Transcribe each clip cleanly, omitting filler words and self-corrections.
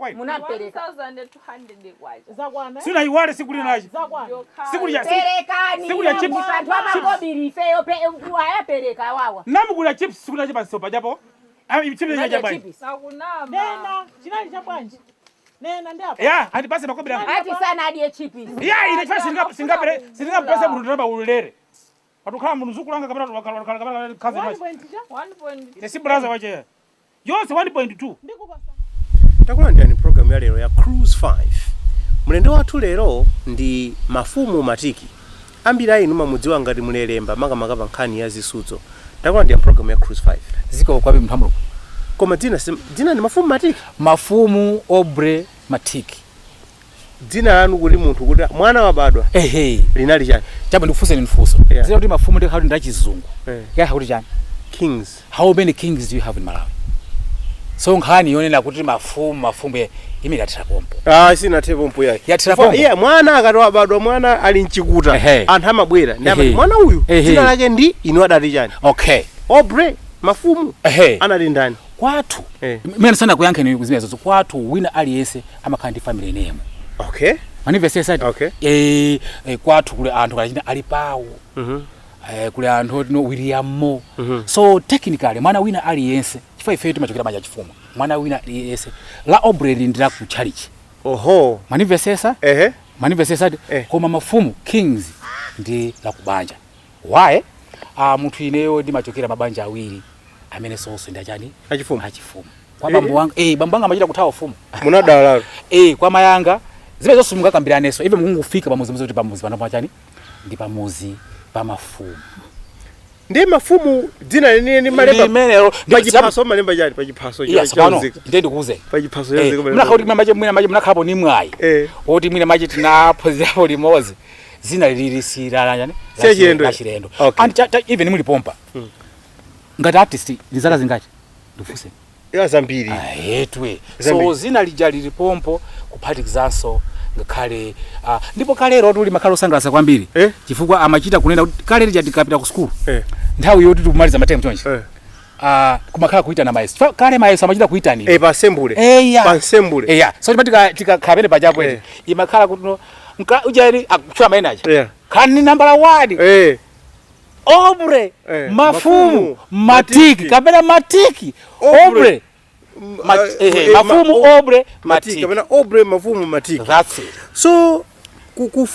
kwai. Munapereka 1200 kwaje. Zakwana. Sina iwale sikuli naji. Zakwana. Sikuli ya Perekani. Sikuli ya chips. Ngobiri feyo pe pereka wawa. Namukula chips sikuli naji basopa japo. Chips ya jabai. Akunama. Nena, chinali cha bwanje. Nena ndapo. Ya, andi pase makobira. Ati sana adie chips. Ya, ile fasi singa pesa mtu namba ulere. Watukhala mzukulanga kabla kazi basi. 1.2. Ile si brother waje. Yose 1.2. Takula ndani program ya lero ya Cruise 5. Mulendo wathu lero ndi Mafumu Matiki. Ambira inu mamudziwa ngati mulelemba maka pankhani ya zisudzo. Takula ndi program ya Cruise 5. Ziko kwapi mthambulo. Koma dzina ni Mafumu Matiki. Mafumu Aubrey Matiki. Dzina lanu kuti munthu kuti mwana wabadwa. Linali chani? Chabo ndikufunse nifuso. Zina kuti Mafumu ndi khali ndachizungu. Ya kuti chani? Kings. How many kings do you have in Malawi? So nkhani yonena kuti mafumu imi yatira pompo. Sina pompo yake. Yatira pompo. Yeah, mwana akati wabadwa mwana ali mchikuta. Anthu amabwera. Mwana uyu dzina lake ndi inu adati chani? Okay. Aubrey Mafumu. Anali ndani? Kwathu. Mina sana kuyankheni kuzimezo kwathu wina aliyense amakhala ndi family name. Okay. Manifeste sati. Okay. Kwathu kule anthu kachina ali pawo. Kule anthu no William Mo. So technically mwana wina aliyense chifukwa ife timachokera manja chifumu. Mwana wina aliyense la Aubrey ndira ku charity. Oho. Manifeste sa? Manifeste sati. Koma Mafumu Kings ndi la kubanja. Why? Munthu ineyo ndimachokera mabanja awiri amene sonse ndachani achifumu. Kwa bambo wanga bambo wanga amachita kuthawa ufumu. Munadala. Kwa mayanga zimene zonse mungakambiranenso ive mungufika pamuzi kuti pamuzi pano pachani ndi pamuzi pa Mafumu. Ndi Mafumu dzina lenene malemba menero pachiphaso malemba chani pachiphaso chazika ndende kuuze pachiphaso yazika munakauti mwina munakhapo ni mwayi oti mwina maji tinaphozerapo limozi zina lilisira yani la chilendo and even muli pompa ngati artist ndizaka zingati ndifuse ya zambiri etwe so zina lijali lipompo kuphatikizanso ngakhale ndipo kalero tuli makhala osangalasa kwambiri chifukwa amachita kunena kuti kalero tikapita ku school nthawi yoti tumaliza matemu chonje kumakhala kuita na maestro kale maestro amachita kuita ni pa assembly pa assembly so tikakhabene pajapo imakhala kuti ujali akuchwa mainaje kani number 1 Aubrey Mafumu Matiki kabela Matiki Aubrey Mafumu Aubrey Matiki kabela Aubrey Mafumu Matiki. That's it. So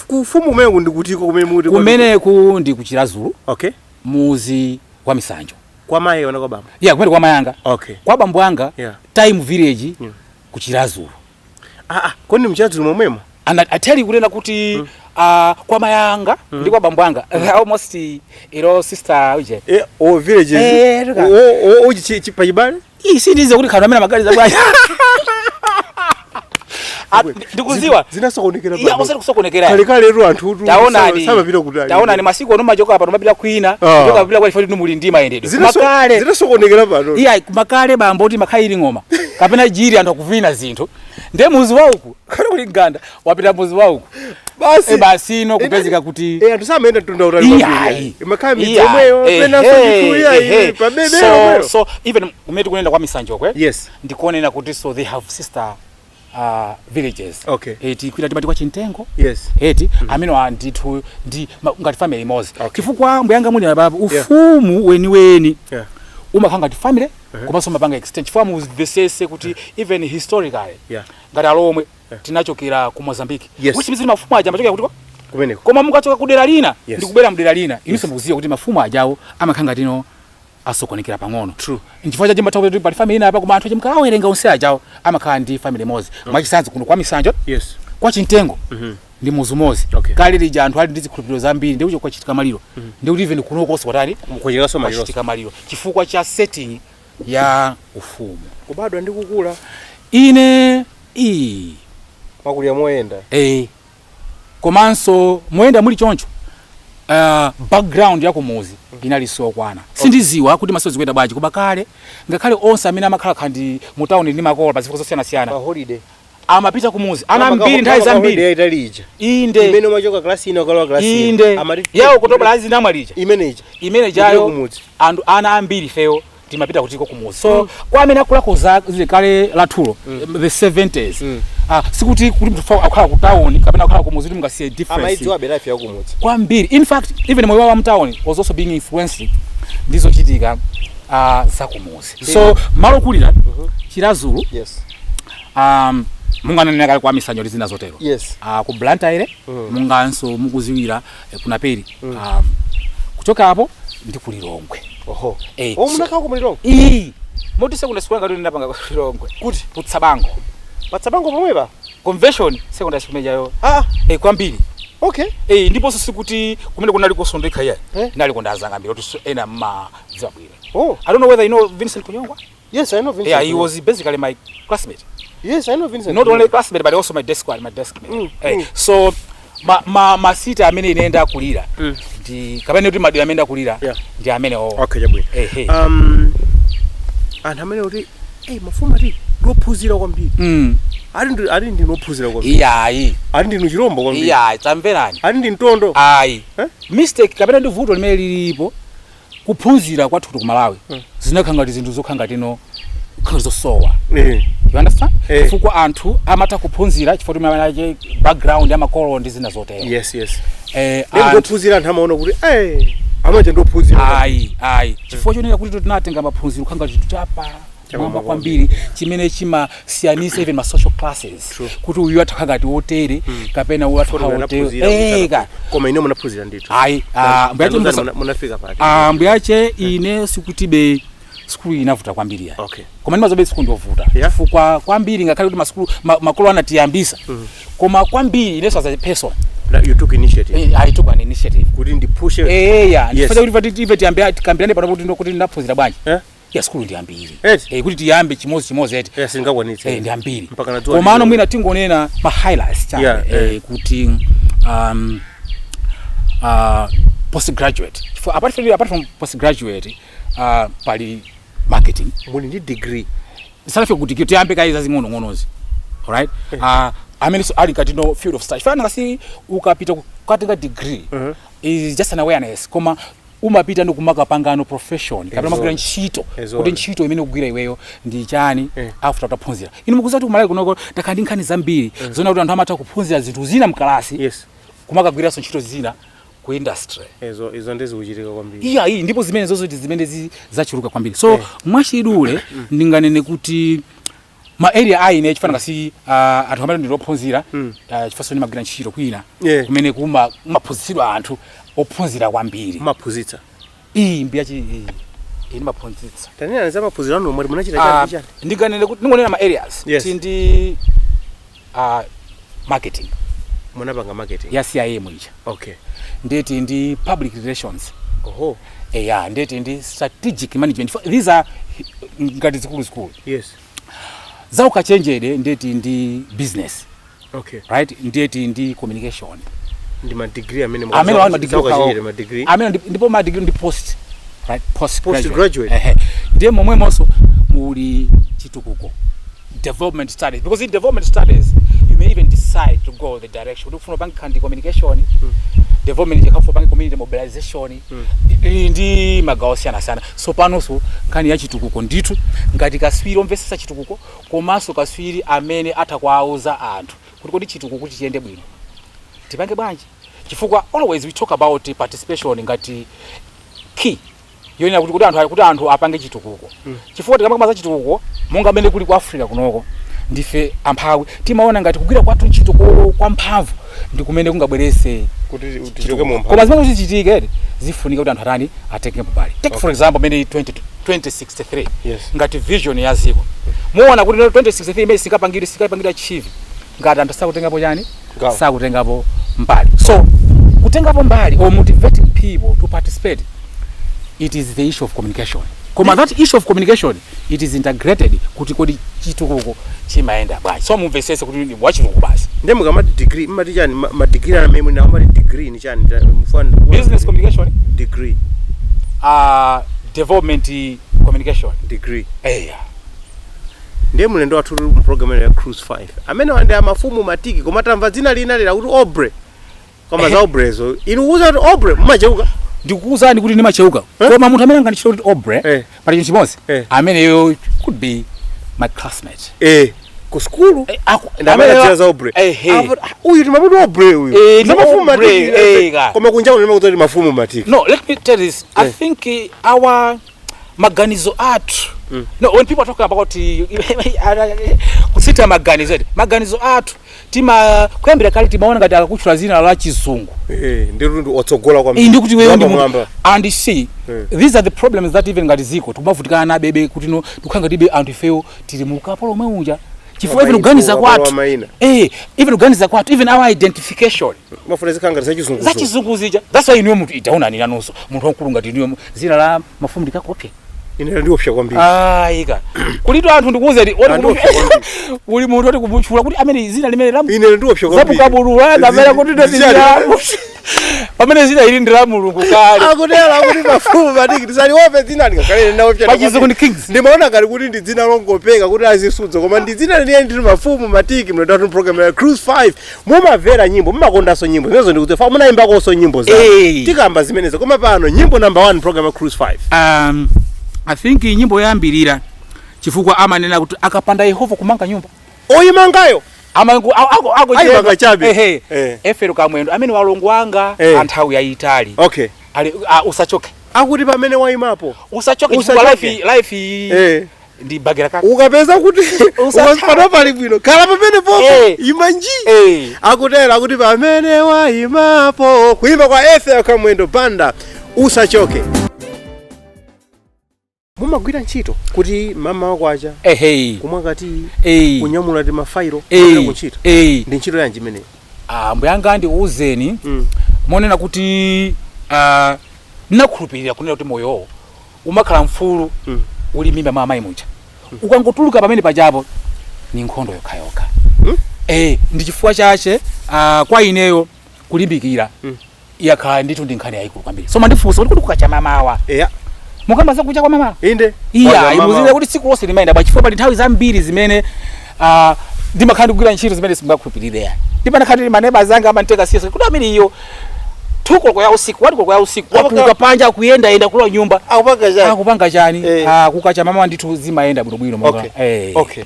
kufumu mengu ndikutiko kumene ku ndi kuchirazulu. Okay. Muzi wa Misanjo kwa maye wana kwa bamba. Kumene kwa mayanga. Okay. Kwa bambo anga time village kuchirazulu. Koni mchazulu momwemo? And I tell you kunena kuti kwa mayanga ndi kwa bambo anga almost sister uje villages uji chipajibale sindize kuti khana amene magali za bwana ndikuziwa zinasokonekera baba osati kusokonekera kale lero anthu samapita kutali taonani masiku ono majoka apa nomapita kwina joka bila kwa ifoti numuli ndima yendedwe makale zinasokonekera pano makale bambo kuti makhairi ngoma kapena jiri anthu akuvina zinthu nde muzi wa uku kana kuli nganda wapita muzi wa uku basi no kupezeka kuti anthu samaenda tunda utali makhala midzomweyo pena sokuya pabebe so even umeti kunenda kwa Misanjo kwe yes ndikuonena kuti so they have sister villages. Okay. Kuita tibati kwa Chintengo. Yes. Amino ndithu ndi ngati family mozi. Chifukwa mbuyanga muli baba ufumu weni. Umakhanga ti family komanso mapanga extend. Chifukwa muzivesese kuti even historically. Ngati Lhomwe tinachokera ku Mozambique. Which means mafumu aja amachokera kuti kumeneko. Koma mungachoka kudera lina ndikubera mudera lina. Inso mukuziwa kuti mafumu ajawo amakhanga tino asokonekera pang'ono. True. Nchifukwa cha matawo kuti family ina apa kuma anthu chimkawerenga onse ajawo amakhala ndi family mozi. Mwachisanzo kuno kwa Misanjo. Yes. Kwa Chintengo. Ndi muzi mozi. Kale lija anthu ali ndi zikhulupiriro zambiri ndi ucho kwa chitika maliro. Ndi kuti even kuno koso watani kuchikaso maliro. Chitika maliro. Chifukwa cha setting ya ufumu. Kubadwa ndi kukula. Ine makulya moyenda. Komanso moyenda muli choncho. Background yako muzi inaliso kwana sindiziwa kuti masozi kwenda bwaji kuba kale ngakhale onse amene amakhala khandi mu town ndi makola pa zifukwa zosiyana holiday amapita ku muzi ana mbiri nthawi zambiri inde imene machoka class ino kala class inde yawo kutobala azina mwalija imene jayo anthu ana ambiri feyo timapita kutiko kumuzi. So kwa amene akula koza zikale lathulo the 70s. Sikuti kuti mtu akhala ku town kapena akhala kumuzi kuti mungasiye difference. Amaidziwa life ya kumuzi. Kwambiri. In fact, even moyo wa town was also being influenced ndizo chitika za kumuzi. So malo kulira Chirazulu. Yes. Munganena kale kwa misanyo lizina zotero. Yes. Ku Blantyre munganso mukuziwira kuna peri. Kutoka hapo ndi ku Lhomwe. Oho. Munakhala ku Lhomwe? Moti secondary school ngati ndinapanga ku Lhomwe. Kuti Putsabango. Patsabango pomwepa? Convention secondary school mejayo. Kwambiri. Okay. Ndipo sikuti kumene kunali kusondeka yaya. Nali kondazanga mbiri kuti ena zabwira. I don't know whether you know Vincent Kunyongwa? Yes, I know Vincent. Yeah, he was basically my classmate. Yes, I know Vincent. Not only classmate but also my deskmate. So masita amene inaenda kulira. Ndi kapene kuti madira amene kulira ndi amene Okay, jabwe. And amene kuti Mafumu ati ndophunzira kwambiri. Ari ndi nophunzira kwambiri. Iyayi. Ari ndi chirombo kwambiri. Iyayi, tamverani. Ari ndi ntondo. Ayi. Mistake kapena ndi vuto limene lilipo kuphunzira kwathu ku Malawi. Zinakhanga ndi zinthu zokhanga tino zosowa. You understand? Chifukwa anthu amata kuphunzira chifukwa manaje background ya makolo ndi zina zotero. Yes. Ndophunzira anthu amaona kuti amache ndophunzira. Ayi. Chifukwa chonera kuti tinatenga maphunziro khanga chinthu chapa. Chama kwambiri chimene chimasiyanisa even ma social classes. Kuti uyu atakagati wotere kapena uyu atakagati koma ine munaphunzira ndithu. Mbuyache munafika pati. Mbuyache ine sikuti school inavuta kwambiri ya. Okay. Koma ndimazobe school ndovuta. Chifukwa kwambiri ngakhale kuti maskulu makolo anatiyambisa. Koma kwambiri ine as a person. You took initiative. I took an initiative. Kuti ndipushe. Ndifanya kuti tiyambe tikambirane pano kuti ndikuti ndaphunzira bwanji. Ya school ndi ambiri. Kuti tiyambe chimozi eti. Yes, ngakwanitse. Ndi ambiri. Koma ano mwina tingonena ma highlights chane kuti postgraduate. Apart from postgraduate pali marketing. Muli ndi degree. Salafi kuti tiyambe kaiza zing'onozi. All right? I so ali katino field of study. Fana ngasi ukapita kukatenga degree is just an awareness. Koma umapita nokumaka pangano profession kapena magwira ntchito kuti ntchito imene ukugwira iweyo ndi chani after utaphunzira ine mukuza kuti Malawi kunoko takandi nkhani zambiri zona kuti anthu amata kuphunzira zinthu zina mkalasi kumakagwira so ntchito zina ku industry izo ndezi kuchitika kwambiri iyi ndipo zimene zozoti zimene zachuluka kwambiri so mwachidule ndinganene kuti ma area aine chifana ngasi anthu amene ndilophunzira chifaso ni magwira ntchito kwina kumene maphunzitsidwa anthu ophunzira kwambiri maphunzitsa mbiyachi ini maphunzitsa tanena za maphunziro ano mwali munachita chani ndiganene kuti ningonena ma areas ndi marketing munapanga marketing ya CIA mwinja okay ndeti ndi public relations ndeti ndi strategic management these are ngati zikulu yes za ukachenjede ndeti ndi business okay right ndeti ndi communication ndi ma degree amene ndipo ma degree ndi post right postgraduate ndiye momwe monso muli chitukuko development studies because in development studies you may even decide to go the direction ufuna bank kandi communication development yakafuna bank community mobilization ndi magawo sana so panoso kani ya chitukuko ndithu ngati kaswiri omvesesa chitukuko komanso kaswiri amene atakwauza anthu kuti kodi chitukuko kuti chiyende bwino tipange bwanji chifukwa always we talk about participation ngati key yona kuti anthu apange chitukuko chifukwa tikamaka za chitukuko monga mene kuli ku Africa kunoko ndife amphawi timaona ngati kugwira kwathu chitukuko kwa mphamvu ndi kumene kungabwerese kuti utichoke mu mphamvu koma zimene zichitike zifunika kuti anthu atani atenge mbali take for example mene 2063 ngati vision ya ziko muona kuti 2063 imene sikapangira chivi ngati anthu sakutengapo chani sakutengapo mbali so kutengapo mbali or motivating people to participate it is the issue of communication koma that issue of communication it is integrated kuti kodi chitukuko chimaenda bwanji so mumvesese kuti ni wachitukuko basi ndemo kama degree mati chani ma degree na memo na kama degree ni chani mfano business communication degree development communication degree ndemo ndo atulu mu program ya Cruise 5 amene wande Mafumu Matiki koma tamva dzina lina lila kuti Aubrey koma za Aubrey so inuuza kuti Aubrey mmacheuka ndikukuuzani kuti ndimacheuka koma munthu amene anganditchula kuti Aubrey pali chinthu chimodzi ameneyo could be my classmate ku skulu ndamene za Aubrey uyu timamuti Aubrey uyu Mafumu Matiki koma kunja kunema kuti Mafumu Matiki. No, let me tell this. I think our maganizo art no, when people talk about kusita maganizo art tima kuyambira kale timaona ngati akakuchula zina la chizungu ndirundi otsogola kwa ndi kuti wewe ndi and see these are the problems that even ngati ziko tumavutikana na bebe kuti no tukhanga tibe antifeo tili mukapolo mweunja chifukwa even kuganiza kwathu even kuganiza kwathu even our identification mafuna zikanga za chizungu zija that's why niwe munthu itaona nina nonso munthu wankulu ngati niwe zina la Mafumu ndikakopya ine ndi opsha kwambiri ika kulito anthu ndikuuze ndi uli munthu oti kumuchula kuti amene zina limene la ine ndi opsha kwambiri zapukabulula ngamera kuti ndo zina pamene zina ili ndi la Mulungu kale akutela kuti Mafumu Matiki tisali ope zina ndikakale na opsha pachizungu ndi kings ndimaona ngati kuti ndi dzina longopeka kuti azisudzo koma ndi dzina liliye ndi Mafumu Matiki mnadatu program ya Cruise 5 mumavera nyimbo mumakondaso nyimbo zimenezo ndikuti fa munayimbako nyimbo za tikamba zimenezo koma pano nyimbo number 1 program ya Cruise 5 I think nyimbo yambirira chifukwa amanena kuti akapanda Yehova kumanga nyumba oyimangayo amangu ayimanga chabe efero kamwendo amene walongo wanga anthawi ya Itali ali usachoke akuti pamene wayimapo usachoke chifukwa life ndi bagera kaka ukapeza kuti ukapanda pali bwino khala pamene popo imanji akutela akuti pamene wayimapo kuimba kwa efero kamwendo banda usachoke. Mumagwira ntchito kuti mama wako acha kumwakati kunyamula ti mafairo kuntchito ndi ntchito yanji imene mbuyanga ndiuzeni monena kuti ndinakhulupirira kunena kuti moyo umakhala mfulu uli mimba mama imucha ukangotuluka pamene pajapo ni nkhondo yokhayoka ndi chifukwa chache kwa ineyo kulimbikira yakhala ndithu ndi nkhani yayikulu kwambiri so mandifunsa kuti kukacha mamawa mukamba za kucha kwa mama inde imuzile kuti siku lose limaenda bachifukwa pali nthawi zambiri zimene ndimakhandi kugwira ntchito zimene singakhulupirire yani ndipana khandi maneba zanga amanteka siyasa kuti amene iyo tuko ya usiku watuka panja kuyenda kula nyumba akupanga chani kukacha mama ndithu zimaenda bwino monga okay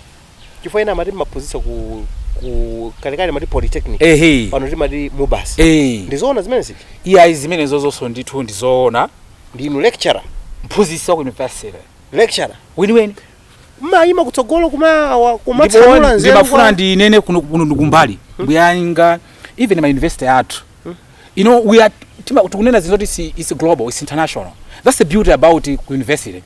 chifukwa ina mati maphunzitsa ku kalekale mati Polytechnic pano ti mati MUBAS ndizoona zimene ziti zimene zozonso ndithu ndizoona ndinu lecturer mphunzitsi wa university lecturer weni mayima kutsogolo kumatsanula nzeru ndimafuna ndinene kuno ndikumbali mbuyanga even my university art you know we are tukunena zinoti is global, is international. That's the beauty about university.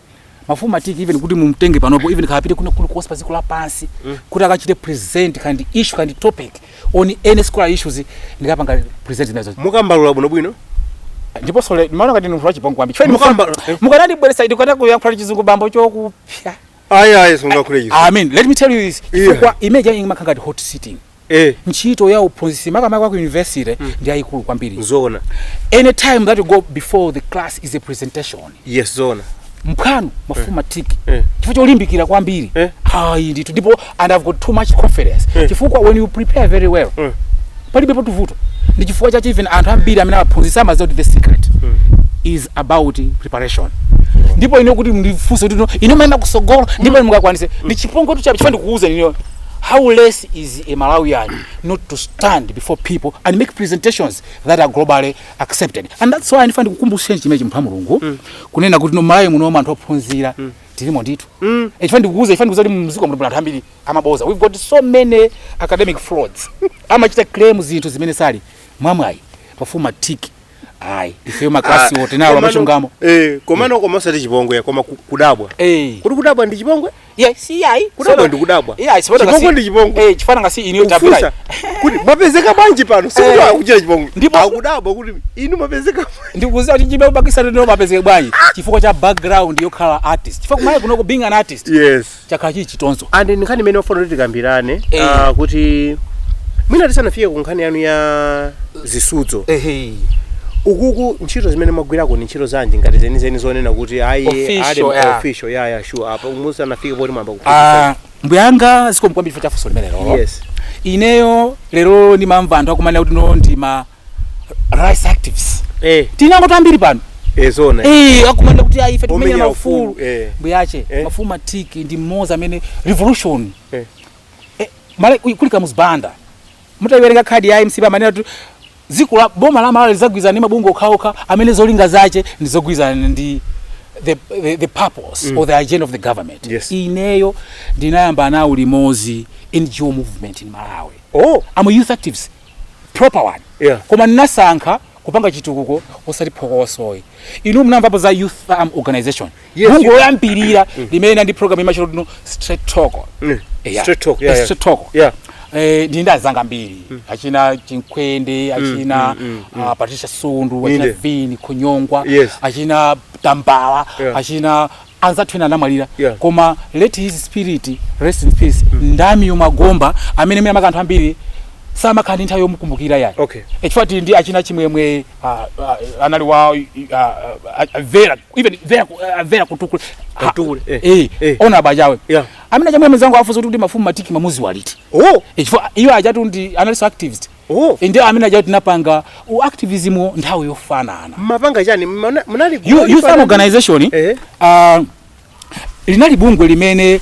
Mafumu Matiki even kuti mumtenge panopo even kapite kuno kulikonse pazikula pansi kuti akachite present kandi issue kandi topic on any scholar issues ndikapanga present nazo mukambalula bwino ndipo sole maana ngati ndinu chipongwe kwambi mukanandi bweresa idikata kuyankhula chizungu bambo chokupya ayi sungakule chizo I mean let me tell you this kwa image yangu makanga ndi hot sitting nchito ya uphunzitsi makamaka ku university ndi ayikulu kwambiri zona anytime that you go before the class is a presentation yes zona mphano Mafumu Matiki chifukwa cholimbikira kwambiri ndithu ndipo and I've got too much confidence chifukwa when you prepare very well palibe potuvuto ndi chifukwa chachi even anthu ambiri amene aphunzitsa amaziwa the secret is about preparation ndipo ino kuti ndifunse kuti ino mayenda kusogolo ndipo mungakwanise ndi chipongo tu chifukwa ndikuuza ino how less is a Malawian not to stand before people and make presentations that are globally accepted. And that's why I find kukumbusha chimeji mphamulungu kunena kuti no Malawi muno anthu ophunzira tilimo ndithu ifandi kuuza kuti muziko muno anthu ambiri amaboza. We've got so many academic frauds amachita claim zinthu zimene sali mwamwayi Mafumu Matiki ife maklasi wote nawo amachungamo komano komasati chipongwe koma kudabwa kuti kudabwa ndi chipongwe kudabwa ndi kudabwa chipongwe ndi chipongwe chifana ngasi iniyo tabula kuti mapezeka banji pano sikuti akuchira chipongwe akudabwa kuti inu mapezeka ndikuziwa kuti chibe ubakisa ndo mapezeka banji chifukwa cha background yokhala artist chifukwa kumaye kunoko being an artist chakhala chitonzo and nkhani imene ofuna kuti tikambirane kuti mwina tisanafike ku nkhani yanu ya zisudzo ukuku ntchito zimene magwirako ni ntchito zanji ngati zenizeni zonena kuti official sure apa umusa nafike poti mwamba kuphunzitsa mbuyanga sikomkwambira ife chafuso limene lero ineyo lero ndimamva anthu akumana kuti no ndima rights activists tinango tambiri pano ezona akumanda kuti ife tumenya Omenya mafulu ufulu, mbuyache Mafumu Matiki ndi mmoza amene revolution mala kulika muzibanda mutayiwerenga khadi ya MC amanena kuti ziko la boma la Malawi lizagwiza ndi mabungo okhaokha amene zolinga zache ndizogwiza ndi the purpose or the agenda of the government. Yes. Ineyo ndinayamba nawo limozi NGO movement in Malawi. I'm a youth activist proper one. Koma ninasankha kupanga chitukuko osati phokosoyi. Inu mnamvapo za youth organization. Bungo yoyambirira limene ndi program imachiro no straight talk. Straight talk. Straight talk. Ndinda zanga mbiri achina Chinkwende achina Patricia Sundu achina Vini Kunyongwa achina Tambala achina anzatwena namalira koma let his spirit rest in peace ndami yomagomba amene mena makanthu ambiri sama kandi nthawi yomukumbukira yani echifati ndi achina chimwemwe anali wa vera kutukule ona bajawe amene chamwemwe zangu afuza kuti Mafumu Matiki mamuzi waliti echifati iyo ajatu ndi analyst activist ndio amene ajatu napanga activism nthawi yofanana mapanga chani munali youth organization linali bungwe limene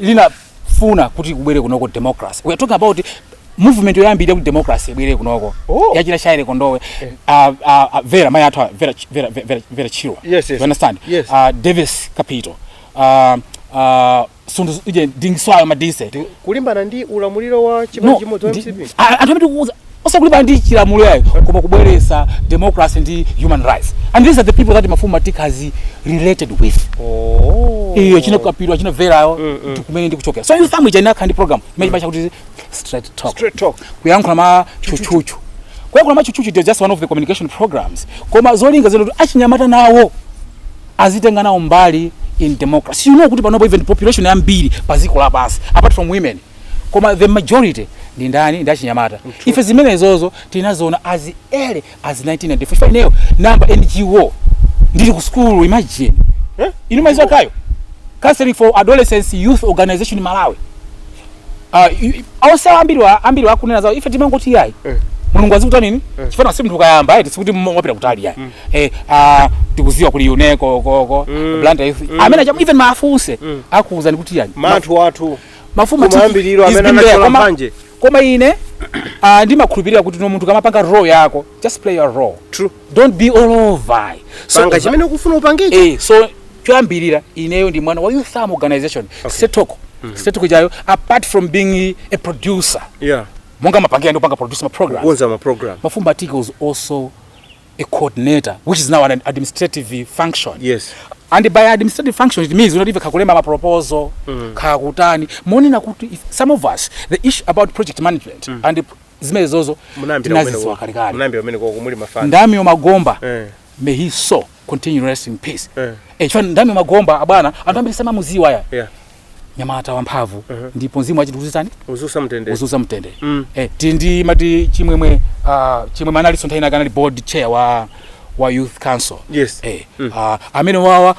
linafuna kuti kubwere kunoko democracy. We are talking about movement yoyambira kuti democracy ibwere kunoko yachira shaire kondowe vera mayatwa vera chiro you understand Davis Capital sundu uje dingiswayo madise kulimbana ndi ulamuliro wa chimodzi wa MCP anthu kuuza osakulimbana ndi chilamulo yayo koma kubweresa democracy ndi human rights, and these are the people that Mafumu Matiki has related with. Chino kapiro chino vera tukumene ndi kuchokera. So you family jana kandi program imejibacha kuti straight talk kuyankhula ma chuchuchu kuyankhula ma chuchuchu is just one of the communication programs koma zolinga zeno achinyamata nawo azitenga nawo mbali in democracy. You know kuti panopo even population ambiri paziko la pasi apart from women koma the majority ndi ndani ndi achinyamata. Ife zimene zozo tinazona as early as 1994 ineyo number NGO ndili ku school imagine inu maizo kayo counseling for adolescents youth organization in Malawi. Awasa ambiri wakunena zawo ife timangoti yayi mulungu azikuta nini chifana si mnthu kayamba eti sikuti mwapita kutali yayi tikuziwa kuli uneko koko blanda youth amene even maafuse akuuza ndikuti yani manthu wathu Mafumu ambiriro amene anachola manje koma ine ndi makhulupirira kuti no munthu kamapanga role yako just play your role. True. Don't be all over. So panga chimene ukufuna upangiche so choyambirira ineyo ndi mwana wa youth organization setoko setoko jayo apart from being a producer monga mapangira ndi upanga producer program Mafumu Matiki was also a coordinator which is now an administrative function. And by administrative function it means not even kakulemba ma proposal kakutani monena kuti some of us the issue about project management and zimene zozo tinazizwa kalikali munambira umene kokumuli mafana ndami yomagomba may he so continue rest in peace chifana ndami yomagomba abwana anthu ambiri sema muziwa ya nyamata wamphamvu ndipo mzimu achituzitani uzusa mtendere tindi mati chimwemwe analiso nthayina kana board chair wa youth council amene wawa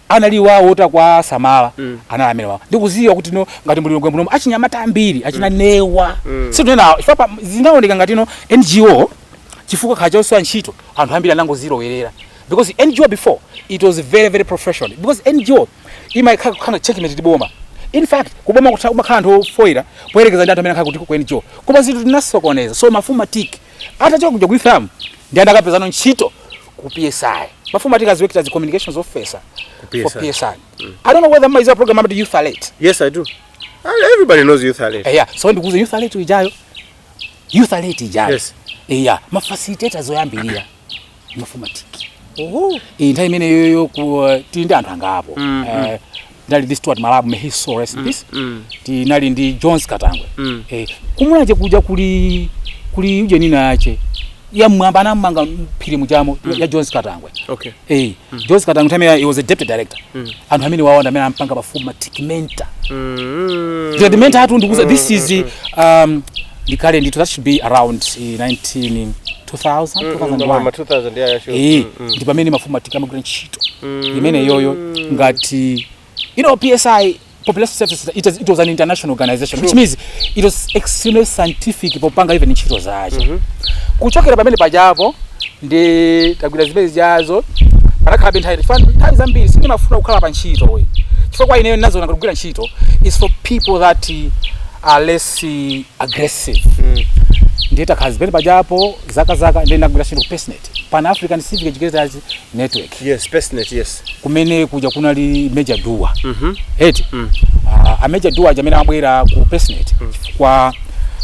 anali wawo takwa samala ana amene wawa ndikuziwa kuti no ngati mulungu muno achinyamata ambiri achina newa situnena ifapa zinaoneka ngati no NGO chifukwa khachoso ntchito anthu ambiri anango zilowerera because NGO before it was very very professional because NGO imakhala checkmate boma. In fact kuboma kumakhala anthu foira poyerekeza ndi anthu amene akhala kuti ku NGO koma zinthu tinasokoneza. So Mafumu Matiki atachoka kuja kuifamu ndi andakapezano ntchito ku PSI. Mafumu Matiki has worked as a communications officer for PSI. I don't know whether my program about youth alert. Yes, I do. Everybody knows youth alert. So ndikuza youth alert ijayo. Youth alert ijayo. Ma facilitators zoyambirira Mafumu Matiki. Nthawi imene yoyo ku tindi anthu angapo. Ndali this Stuart Malabu may he so rest in peace. Tinali ndi Jones Katangwe. Kumulaje kuja kuli uje nina ache ya mwamba na manga phiri mujamo ya Jones Katangwe. Jones Katangwe tamia he was a deputy director. Anthu amene waona amene ampanga Mafumu Matiki mentor. The mentor hatu ndikuza this is the current that should be around 2001 ndipo amene Mafumu Matiki amagwira ntchito imene yoyo ngati PSI Population Services it was an international organization. Which means it was extremely scientific popanga even ntchito zacho kuchokera pamene pajapo ndi tagwira zimene jazo Parakhala nthawi zambiri sindimafuna kukhala pa ntchito we. Chifukwa kwa ineyo nazo nakugwira ntchito is for people that are less aggressive. Ndita kazi pene pajapo zaka ndi nakugwira ntchito ku PESNET, Pan African Civic Educators Network. Yes, PESNET, yes. Kumene kuja kunali Major Dua. Eti a Major Dua jamene amabwera ku PESNET kwa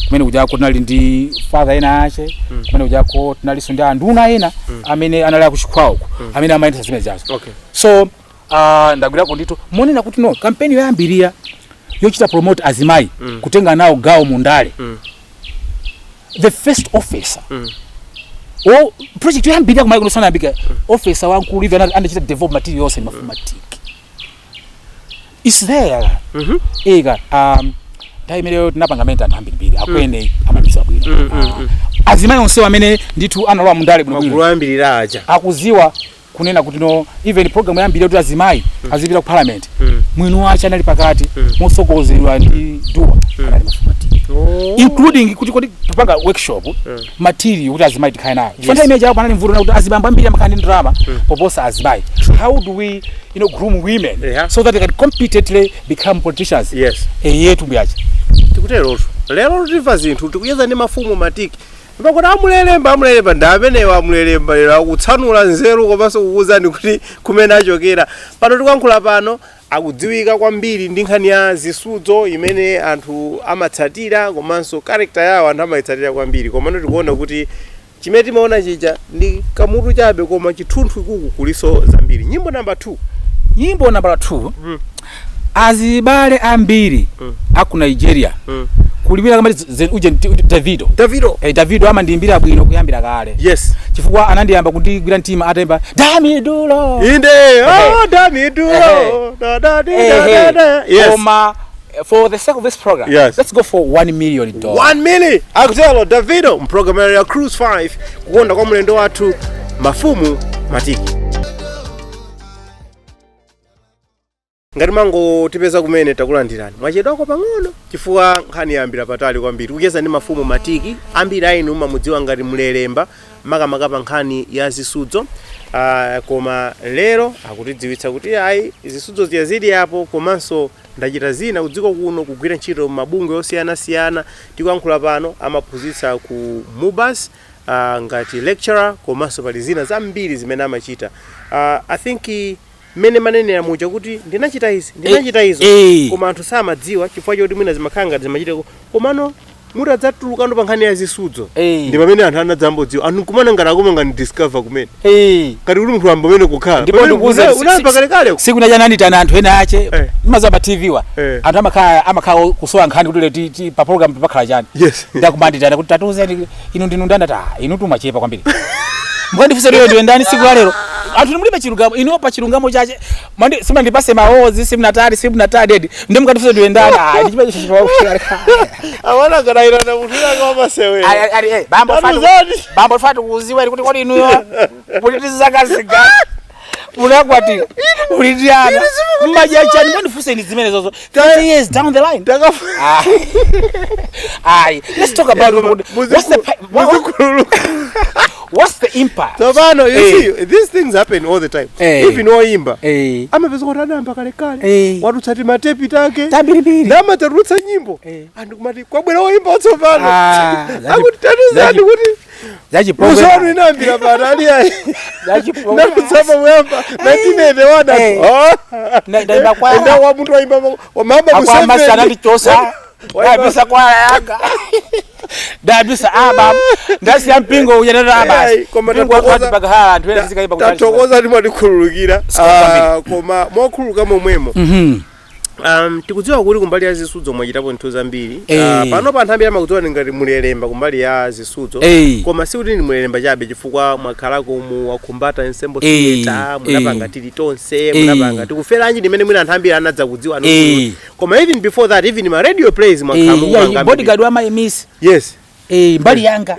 kumene kuja kunali ndi father ena ache, kumene kuja ko tunali sonda nduna ena amene analaya kuchikwawo amene amayenda zimene zazo. Okay. So ndagwira ko ndito monena kuti no campaign yoyambirira yochita promote azimayi kutenga nawo gawo mundale. The first officer project yoyambirira kumayi kunosana yambika officer wankulu ivi anachita develop materials in Mafumu Matiki. Is there ega taimeleyo tinapanga anthu ambiri akwene amabisa bwino azimayi onse amene ndithu analowa mundale bwino magulu ambirira aja akuziwa kunena kuti no even program yambiri kuti azimayi azipita ku parliament mwino wacha anali pakati mosokozerwa ndi Dua anali Mafumu Matiki including kuti tupanga workshop material kuti azimayi tikhale nayo chifukwa image yapo anali mvuto kuti azibamba ambiri amakhala ndi drama poposa azimayi. How do we groom women so that they can competently become politicians? Yes. Yetu mbiaje tikutero lero tiva zinthu tikuyeza ndi Mafumu Matiki mpaka amulelemba ndamenewa amulelemba lero akutsanula nzeru komanso kukuwuzani kuti kumene achokera pano tikuyankhula pano akudziwika kwambiri ndi nkhani ya zisudzo imene anthu amatsatira komanso character yawo anthu amayitsatira kwambiri komano tikuona kuti chimene timaona chija ndi kamutu chabe koma chithunthu ikuku kuliso zambiri. Nyimbo number 2 azibale ambiri aku Nigeria kulibira kama uje Davido amandimbira bwino kuyambira kale. Yes. Chifukwa anandiyamba kundigwira ntima atemba Damidulo inde Damidulo da. Yes. For the sake of this program, let's go for $1 million. 1 million. Akutelo Davido mprogram ya Cruise 5 kukonda kwa mlendo watu Mafumu Matiki. Ngati mango tipeza kumene takulandirani mwachedwako pang'ono chifukwa nkhani yambira patali kwambiri kuyeza ndi Mafumu Matiki ambiri ainu mamudziwa ngati mlelemba makamaka pa nkhani ya zisudzo. Koma lero akutidziwitsa kuti ayi zisudzo ziyazidi apo komanso ndachita zina kudziko kuno kugwira ntchito mabungwe osiyanasiyana tikuyankhula pano amaphunzitsa ku MUBAS ngati lecturer komanso pali zina zambiri zimene amachita. I think mene manenera muja kuti ndinachita izo koma anthu samadziwa chifukwa choti mwina zimakhanga zimachiteko komano mutadzatuluka ndo pa nkhani ya zisudzo ndi pamene anthu anadzambodziwa anthu kumana ngati akoma ngani discover kumene kati kuti munthu ambomene kukhala ndipo ndikuuza unamva kalekale siku najananditana anthu ena ache imaza pa TV wa anthu amakhala kusowa nkhani kuti leti pa program pakhala chani ndakumanditana kuti tatuzeni inu ndinu ndandata inu tumachepa kwambiri mwandifusa lero ndiwe ndani siku lero anthu mulibe chilungamo ino pa chilungamo chache mandi sima ndipase maozi simnatadi ndi mukatifusa ndiwe ndani ndichipa chicho awana kana ina na munthu yanga masewe bambo fatu kuziwa kuti kodi inuyo kuti zakaziga unakwatira ulidiana majachani mwandifusa ni zimene zozo 30 years down the line let's talk about what's the impact? So you see, these things happen all the time. Even oimba. Amapeza kuti adamba kale. Watutsati matepi take. Ndama tarutsa nyimbo. Andu kumati kwabwera oimba otsopano. Akutitatuza kuti Zaji program. Usonu inambira badali ayi. Zaji program. Nakusaba mwamba. Natinede wada. Ndaimba kwa. Nda wa muntu waimba wa mama kuseme. Akwa masana ndichosa. Ndabisa kwa yanga. Ndabisa baba. Ndasi ya mpingo uyenera abasi. Mpingo kwa tibagahala ndiwe zikaiba kutali. Tatokoza ndimo ndikhululukira. Koma mokhuluka momwemo. Tikudziwa kuti kumbali ya zisudzo mwachitapo nthu zambiri. Pano pa nthambi amakudziwa ngati mulelemba kumbali ya zisudzo. Koma si kuti ni mulelemba chabe chifukwa mwakhalako mu Wakumbata Ensemble theater, munapanga Tili Tonse, munapanga Tikuferanji ndimene mwina nthambi anadza kudziwa no. Koma even before that, even my radio plays mwakhamu mwanga. Bodyguard wa my miss. Yes. Mbali Yanga.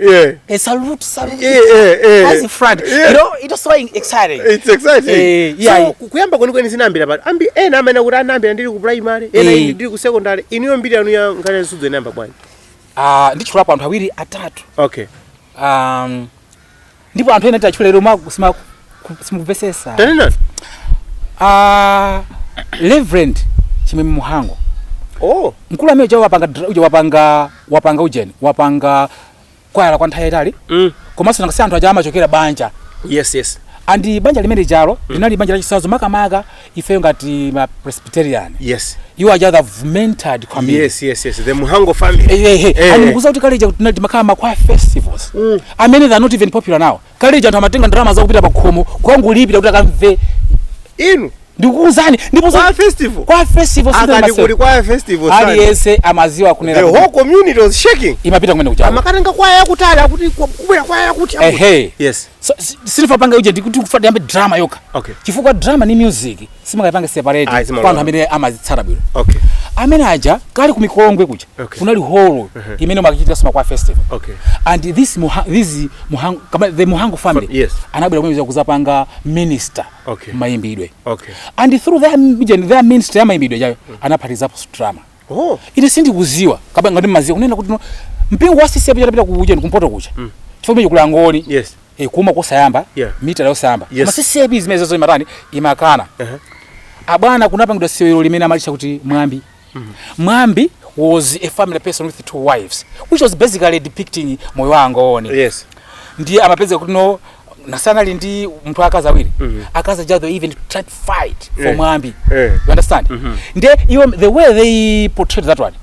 Salute. As a friend. You know, it was so exciting. It's exciting. So, kuyamba kwenikweni zinambira pano. Ena amene kuti anambira ndili ku primary, ena ndili ku secondary. Iniyo mbiri anu ya ngane zisudzo inamba bwanji. Ndichulapo anthu awiri atatu. Okay. Ndipo anthu ena tachulero kusima simuvesesa. Tanina. Reverend Chimeme Muhango. Oh. Mkulu amene wapanga ujeni. Wapanga kwaya kwa nthawi yayitali. Komanso nangasi anthu aja amachokera banja. Yes. Andi banja limene jalo linali banja lachisazo makamaka ifeyo ngati ma Presbyterian. Yes. You are just a mentored community. Yes. The Muhango family. And mukuza kuti kalija kuti makama kwa festivals. I mean they are not even popular now. Kalija anthu amatenga ndalama za kupita pa khomo kwangulipira kuti akamve inu. Ndikuzani ndipo kwa festival. Kwa festival akati kwa festival sana. Ali yese amaziwa kunena. The whole community was shaking. Imapita kumene kuchapa. Amakatenga kwaya yakutali akuti kubwera kwaya yakuti. Yes. So sinifa panga uje ndikuti kufuata yambe drama yoka. Okay. Chifukwa drama ni music simangapanga separate kwa anthu amene amazitsata bwino. Okay. Amene aja kali kumikongwe kuja. Kunali hall imene makichitika soma kwa festival. Okay. And this Muhango the Muhango family. Yes. Anabwera kumene kuzapanga minister. Okay. Mayimbidwe. Okay. And through their minister yamayimbidwe jayo anaphatizapo drama. Oh. Ine sindi kuziwa kaba ngati maziwa kunena kuti mpingo wa CCM yapita kuja kumpoto kuja. Chifukwa kulangoni. Yes. Kuma kusayamba mita leo sayamba masisebe izimeze zo imatani imakana abwana kunapangidwa sewero limene amalisha kuti Mwambi Mwambi was a family person with 2 wives which was basically depicting moyo wa Angoni. Yes. Ndiye amapeza kuti no nasana lindi mtu akaza awiri akaza jado even try to fight for Mwambi. You understand? Ndiye even the way they portrayed that one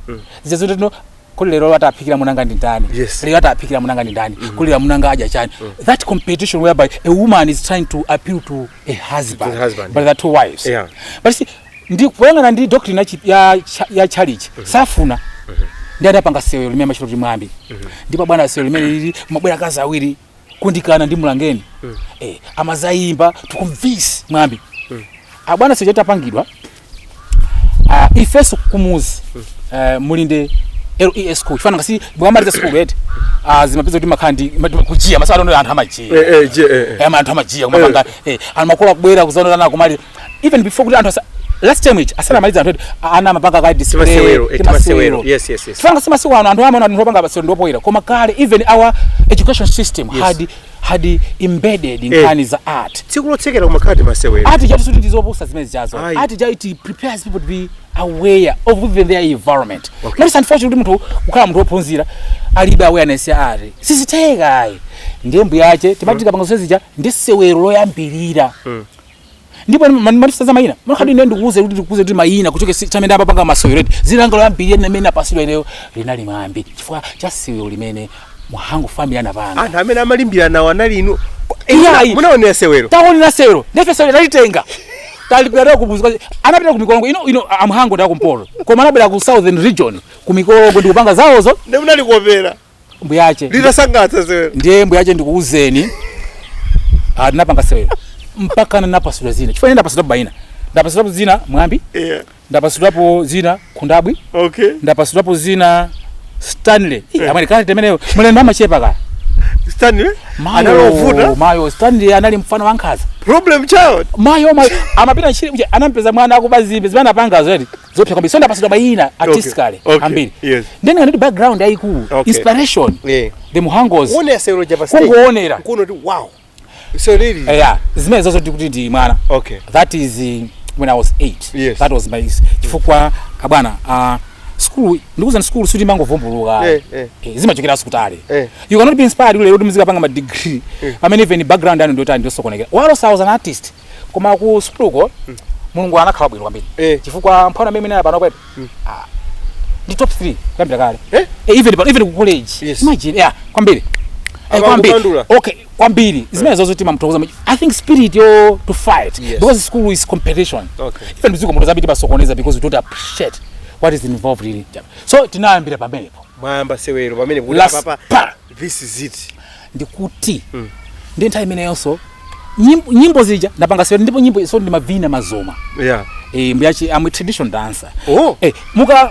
zizo no kulero atapikira munanga ndindani lero atapikira munanga ndindani kulira munanga aja chani that competition whereby a woman is trying to appeal to a husband but the 2 wives but see ndi kuyenga ndi doctrine ya church safuna ndi adapanga sewe limema chiro Mwambi ndipo bwana sewe limene lili mabwera kaza awiri kundikana ndi mulangeni amazayimba tukumvisi Mwambi abwana sewe tapangidwa ifeso kumuzi mulinde LES school fana ngasi bwamaliza school eti zimapizo kuti makhandi kuchia masana ndo anthu amachia anthu amachia kumapanga anamakula kubwera kuzana na kumali even before kuti anthu last time which asana maliza anthu ana mapanga ka display timasewero yes fana sima siwa anthu amana anthu opanga basero ndopoira koma kale even our education system had embedded in kinds of art tikulotsekera kumakhadi masewero art just kuti ndizoposa zimene jazo art just prepares people to be aware of even their environment. Not unfortunately mtu ukala mtu ophunzira alibe awareness ya art sisiteka ayi ndembu yache timatika pangosezija ndisewero loyambirira ndipo manifesta mayina makhadi ine ndikuuze kuti mayina kuchoke chamenda apa panga masewero zilanga loyambirira nemene apasidwa ineyo linali Mwambi chifukwa cha sewero limene Muhango family anapanga anthu amene amalimbira nawo anali inu munaonera sewero taonera sewero ndefe sewero lalitengga talipira kubuzuka anapita kumikolongo ino Muhango nda kumpoto koma anabera ku southern region kumikolongo ndikupanga zawozo ne munali kuopera mbuyache litasangatsa sewero ndiye mbuyache ndikuuzeni ndinapanga sewero mpaka napasula zina chifukwa ndapasula baina ndapasula zina Mwambi ndapasulapo zina Khundabwi ndapasulapo zina Stanley American temeneyo mulendo amachepa ka Stanley analovuta mayo Stanley anali mfano wankaza problem child mayo amapita nchiri anampeza mwana akubazimbe zimana panga zoti zopya kwambi sonda pasida bayina artistically ambiri then ngani background yaiku inspiration the Muhangos one sewero japa stage kungoonera kuno ti wow so really zimene zozo kuti ndi mwana that is when I was 8 that was my chifukwa abwana school ndikuza school suti mango vumbuluka zimachokera sukutale you cannot be inspired lero kuti muzika panga ma degree pamene even background anu ndiyota ndiyosokonekera walo I was an artist koma ku school ko Mulungu anakhala bwino kwambiri chifukwa mphana mimi naye pano kwetu ndi top 3 kwambira kale even ku college imagine kwambiri okay kwambiri zimene zozo mtokoza I think spirit yo to fight because school is competition even muziko mtoza biti basokoneza because we don't appreciate what is involved in it so tinayambira pamenepo mwamba sewero pamene kuti papa this is it ndikuti ndi nthawi imene yonso nyimbo zija ndapanga sewero ndipo nyimbo so ndi mavina mazoma mbiachi am a traditional dancer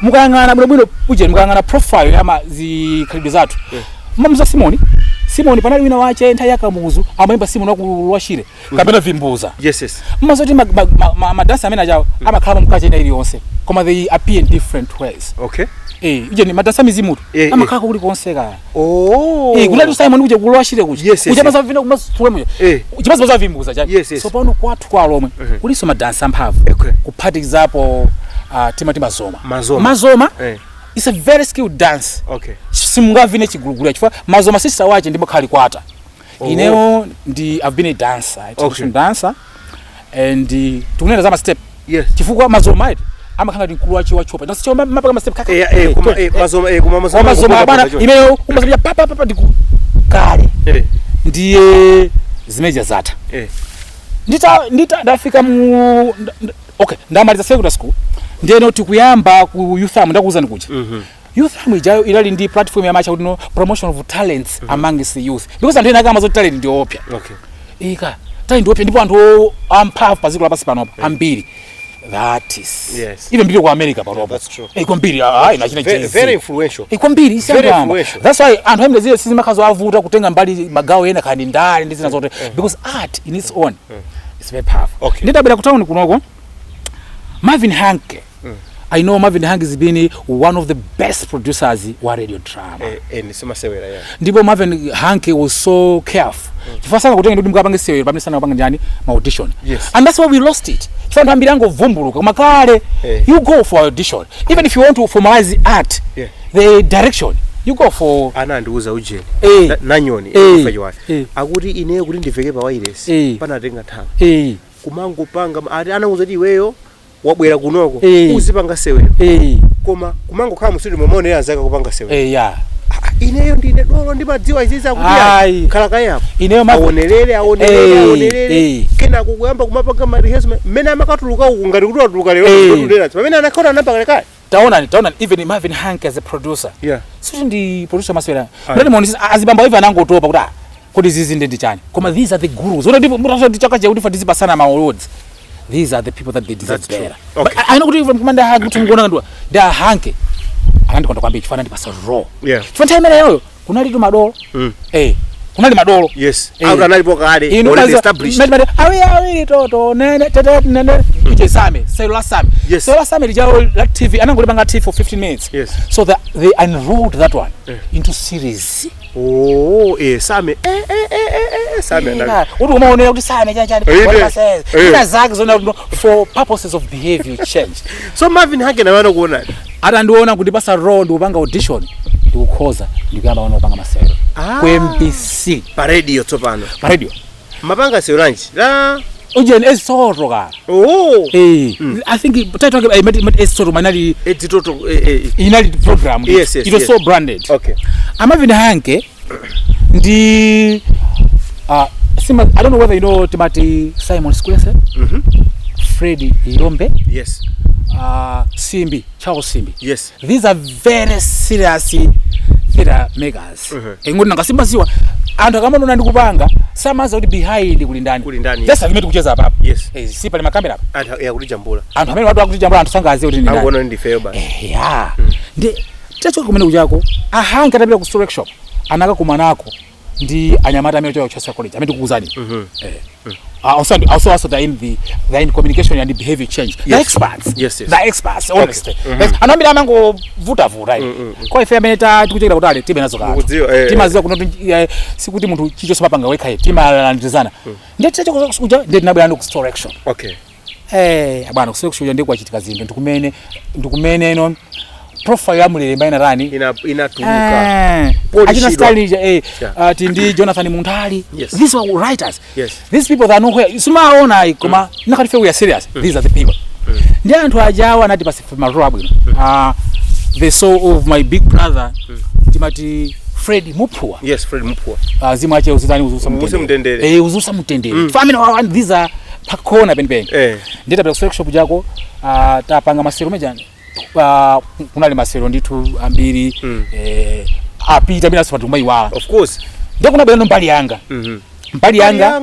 mukayangana bwino uje mukayangana profile ya zikhalidwe zathu mamuza Simoni panali wina wache nthawi yakamuzu amayimba Simoni wakulwashire kapena vimbuza yes mazoti madansa amene ajawo amakhala mkache ina iliyonse koma they appear in different ways. Okay. Uje ni madansa mizimu amakhala kuli konseka. Kulatu Simon uje kulwashire kuchi. Uchabaza vina kumasitwemo. Uchabaza vimbuza chani. So pano kwathu kwa Lhomwe kuliso madansa mphamvu. Ku part example Mazoma. It's a very skilled dance. Okay. Simungavine chigulugulu chifwa Mazoma sister wache ndimo khali kwata. Ineo I've been a dancer, a traditional dancer, and tukunena za step. Yes. Chifukwa Mazoma amakhanga ndinkulu wachi wachopa. Ndasicho mapa kama step kaka. Mazoma bana imeo umazabya papa ndiku kale. Ndiye zimeja zata. Ndita ndafika mu okay, ndamaliza secondary school. Ndiye tikuyamba ku youth am ndakuza ndikuja. Youth am ijayo ilali ndi platform ya macha kuti promotion of talents amongst the youth. Because anthu ena kama zo talent ndi opya. Okay. Talent ndi opya ndipo anthu amphavu paziko lapasi panopa ambiri. That is. Yes. Even people in America panopa. That's true. Kwambiri very influential. Kwambiri isiyamba. That's why anthu amene zile sizimakazo avuta kutenga mbali magawo ena kandi ndale ndi zina zote because art in its own is very powerful. Okay. Ndabera kutauni kunoko Marvin Hanke. I know Marvin Hanke has been one of the best producers wa radio drama. Ndipo Marvin Hanke was so careful. Chifasa kutenga ndi mkapange sewe pamene sana kupanga njani ma audition. And that's why we lost it. Chifana ambiri yango vumbuluka makale you go for audition. Even if you want to formalize art, the direction you go for anandiuza uje nanyoni kufaje wapi akuti ine kuti ndiveke pa wireless panatenga nthawi kumango panga anauza ti iweyo wabwera kunoko uzipanga seweyo koma kumango khala mu studio momone anzaka kupanga seweyo ineyo ndine dolo ndimadziwa iziza kuti khala kayapo ineyo aonelere kena kukuyamba kumapanga ma rehearsal mena amakatuluka ngati kuti atuluka lero ndera pamene anakhona namba kale taona even Marvin Hanke as a producer so ndi producer maswera ndani moni azibamba hivi anangotopa kuti kodi zizi ndi chani koma these are the gurus what ndipo mutaso ndichaka cha kuti fatizi pasana ma awards. These are the people that they deserve better. Okay. But I know kuti even commander Hanke kuti ngona ndwa da Hanke anandikonda kwambiri chifana ndi pasa raw. Chifana time yoyo kunali tu madolo kunali madolo out analipo kale already established awi Toto nene ije same cellular same lijao la TV anangole banga TV for 15 minutes so that they enrolled that one into series same uthi umaonela ukuthi same kanjani what says ina zake zona for purposes of behavior change. So Marvin Hanke nawana kuona atandiona kuti basa raw ndi upanga audition ndikukhoza ndikuyamba wana upanga masero MBC pa radio tsopano pa radio mapanga seranji la ujeni esoro ka I think title I made esoro manali Toto inali program it was so branded. Okay. Marvin Hanke ndi I don't know whether you know Timothy Simon Square Freddy Ilombe Simbi Charles Simbi these are very serious theater makers ngoti nangasimbaziwa anthu akamona ndikupanga samaza kuti behind kulindani just alimeti kucheza hapa si pale makamera anthu yakutijambula anthu amene watu akutijambula anthu sangaze kuti ndani angona ndi fair ba ndi tacho kumene kuchako ahanga tapita ku workshop anaka kumanako ndi anyamata amene chocho cha college amene tikuzani also they're in communication and behavior change the experts honestly anambira amango vuta kwa ife amene tikuchekera kutale tibe nazo kale timaziwa kuno sikuti munthu chicho sapanga wekha timalandizana ndi tacho kuja ndi nabwera ku correction bwana ku correction ndi kwachitika zinthu ndikumene no profile ya mulele mbaina rani inatuka ajina style tindi Jonathan Muntali these were writers these people that know where sumaona koma nakatife we are serious these are the people ndi anthu ajawa anati pasifema roa bwino the soul of my big brother Timati Fred Mupua Fred Mupua zimache uzitani uzusa mutendere uzusa mutendere family one these are pakona penpen ndita pa workshop jako tapanga masero mejani kunali masero nditu ambiri apita bila sifatu maiwala of course ndio kuna beno Mbali Yanga Mbali Yanga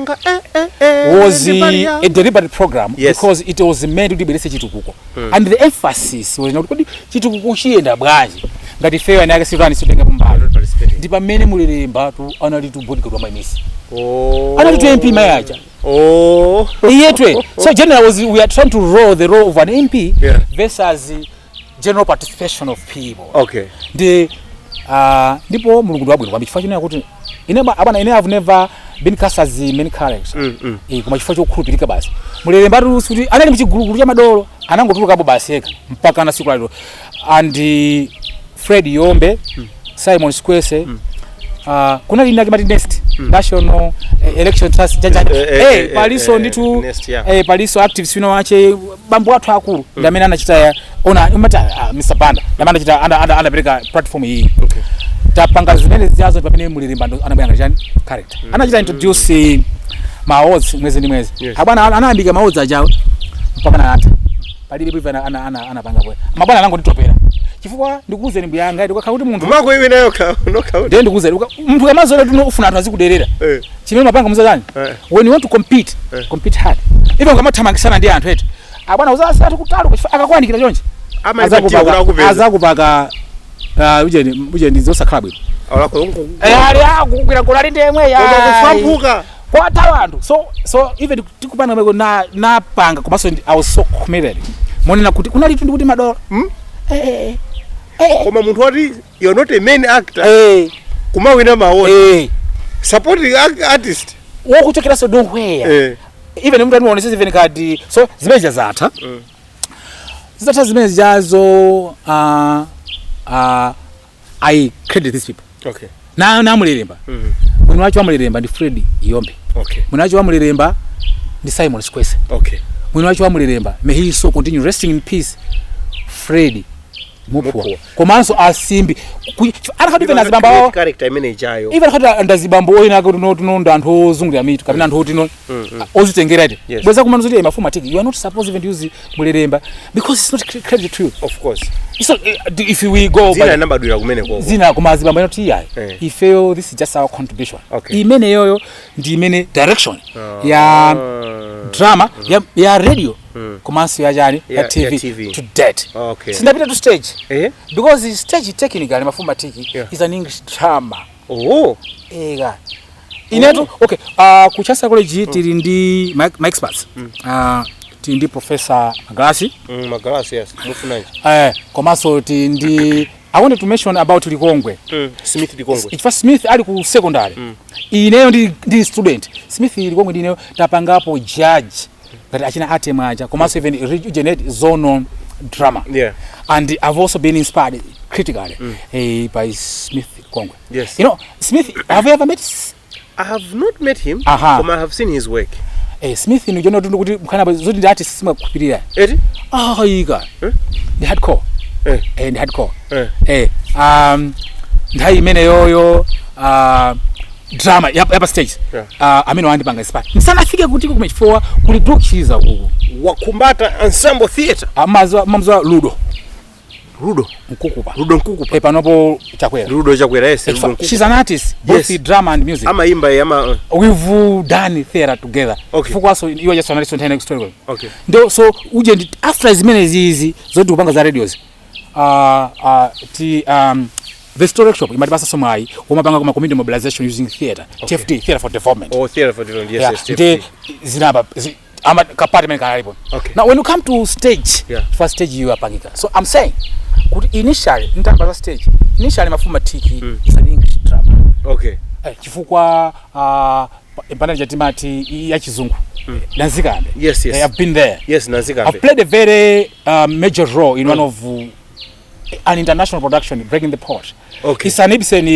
was a deliberate program because it was meant to be chitukuko and the emphasis was not kuti chitukuko chienda bwanji ngati fair na yake sivani sitenga mbali ndi pamene mulilemba tu anali tu bodyguard wa maimisi Oh. anali tu MP mayaja Oh. yetwe so general we are trying to roll the role of an MP Yeah. versus general participation of people. Okay. The ndipo mulungu wabwino kwambi chifukwa chino kuti ine abana ine have never been cast as the main character. Kuma chifukwa chokhulupirika basi. Mulilemba kuti anali mchigulugulu cha madolo anangotuluka basi yeka mpaka na siku lalo. And Fred Yombe, Simon Squese, kuna lina kimati next national election trust paliso nditu paliso activists wino wache bambo watu akulu ndamene anachita ona umata Mr. Panda ndamene anachita anapereka platform hii tapanga zimene zijazo pamene mulilemba ndo anabwera chani character anachita introduce maodzi mwezi ndi mwezi abana anaambika maodzi ajawo mpaka na ata palibe bwiva anapanga bwe mabwana anangonditopera chifukwa ndikuuzeni Mbali Yanga ndikakhala kuti munthu mako iwe nayo nokha ndiye ndikuuzeni munthu amazola tuno ufuna anthu azikuderera chimene mapanga muzatani when you want to compete compete hard even kama thamangisana ndi anthu eti abwana uzasati kutalo akakwanikira chonje azakupaka uje ndizosakhala bwino ali akukwira golali ndemwe ya kufambuka kwa tawandu so even tikupanga meko na panga komanso I was so committed monena kuti kunali tu ndikuti madolo koma munthu wati you're not a main actor kuma wina maoni supporting artist wokuchokera so nowhere even mtu anoonesa even kadi so zimeja zatha zimene zijazo I credit these people. Okay. Na mulilemba. Mwini wacho wa mulilemba ndi Fred Yombe. Okay. Mwini wacho wa mulilemba ndi Simon Squese. Okay. Mwini wacho wa mulilemba may he so continue resting in peace. Fred Mupwa. Komanso asimbi. Ana even azibamba character manager. Even hata ndazibamba oyina kuti no anthu ozungulira mitu kapena anthu otino ozitengerate. Bweza kumana kuti Mafumu Matiki you are not supposed even to use mulilemba because it's not credit to you. Of course. So if we go zina namba dura kumene kwa zina kumazibamba ino tiyai if this is just our contribution imene yoyo ndi imene direction ya drama ya radio komanso ya jani ya TV to date sindapita to stage because the stage technically Mafumu Matiki is an English drama inetu okay kuchasa college tili ndi my experts tindi Professor Magalasi yes mufunanje komanso tindi I wanted to mention about Likongwe Smith Likongwe it was Smith ali ku secondary ineyo ndi student Smith Likongwe ndineyo tapangapo judge but achina ate maja komanso even regenerate zonal drama and I've also been inspired critically by Smith Likongwe yes you know Smith have you ever met I have not met him but I have seen his work Smith ni jono tundu kuti mkhana zoti ndi artist sima kupirira eti iga the hardcore and hardcore ndai imene yoyo drama yapa stage amene wandipanga inspire msana afike kuti kumechifua kuli dokchiza uku Wakumbata Ensemble Theater mamzwa Rudo Nkukupa panopo Chakwera yes she's an artist both drama and music ama imba we've done theater together for so you are just analyst on story ndo so uje after zimene zizi zoti kupanga za radios the story workshop imatibasa somai umapanga kuma community mobilization using theater TFD theater for development theater for development yes TFD zinaba ama kapati mene kanalipo now when you come to stage first stage you apangika so I'm saying initially ntamba za stage initially Mafumu Matiki is an English drama chifukwa mpanda jatimati ya chizungu Nanzikambe yes I've been there Nanzikambe I've played a very major role in one of an international production Breaking the Pot it's an Ibsen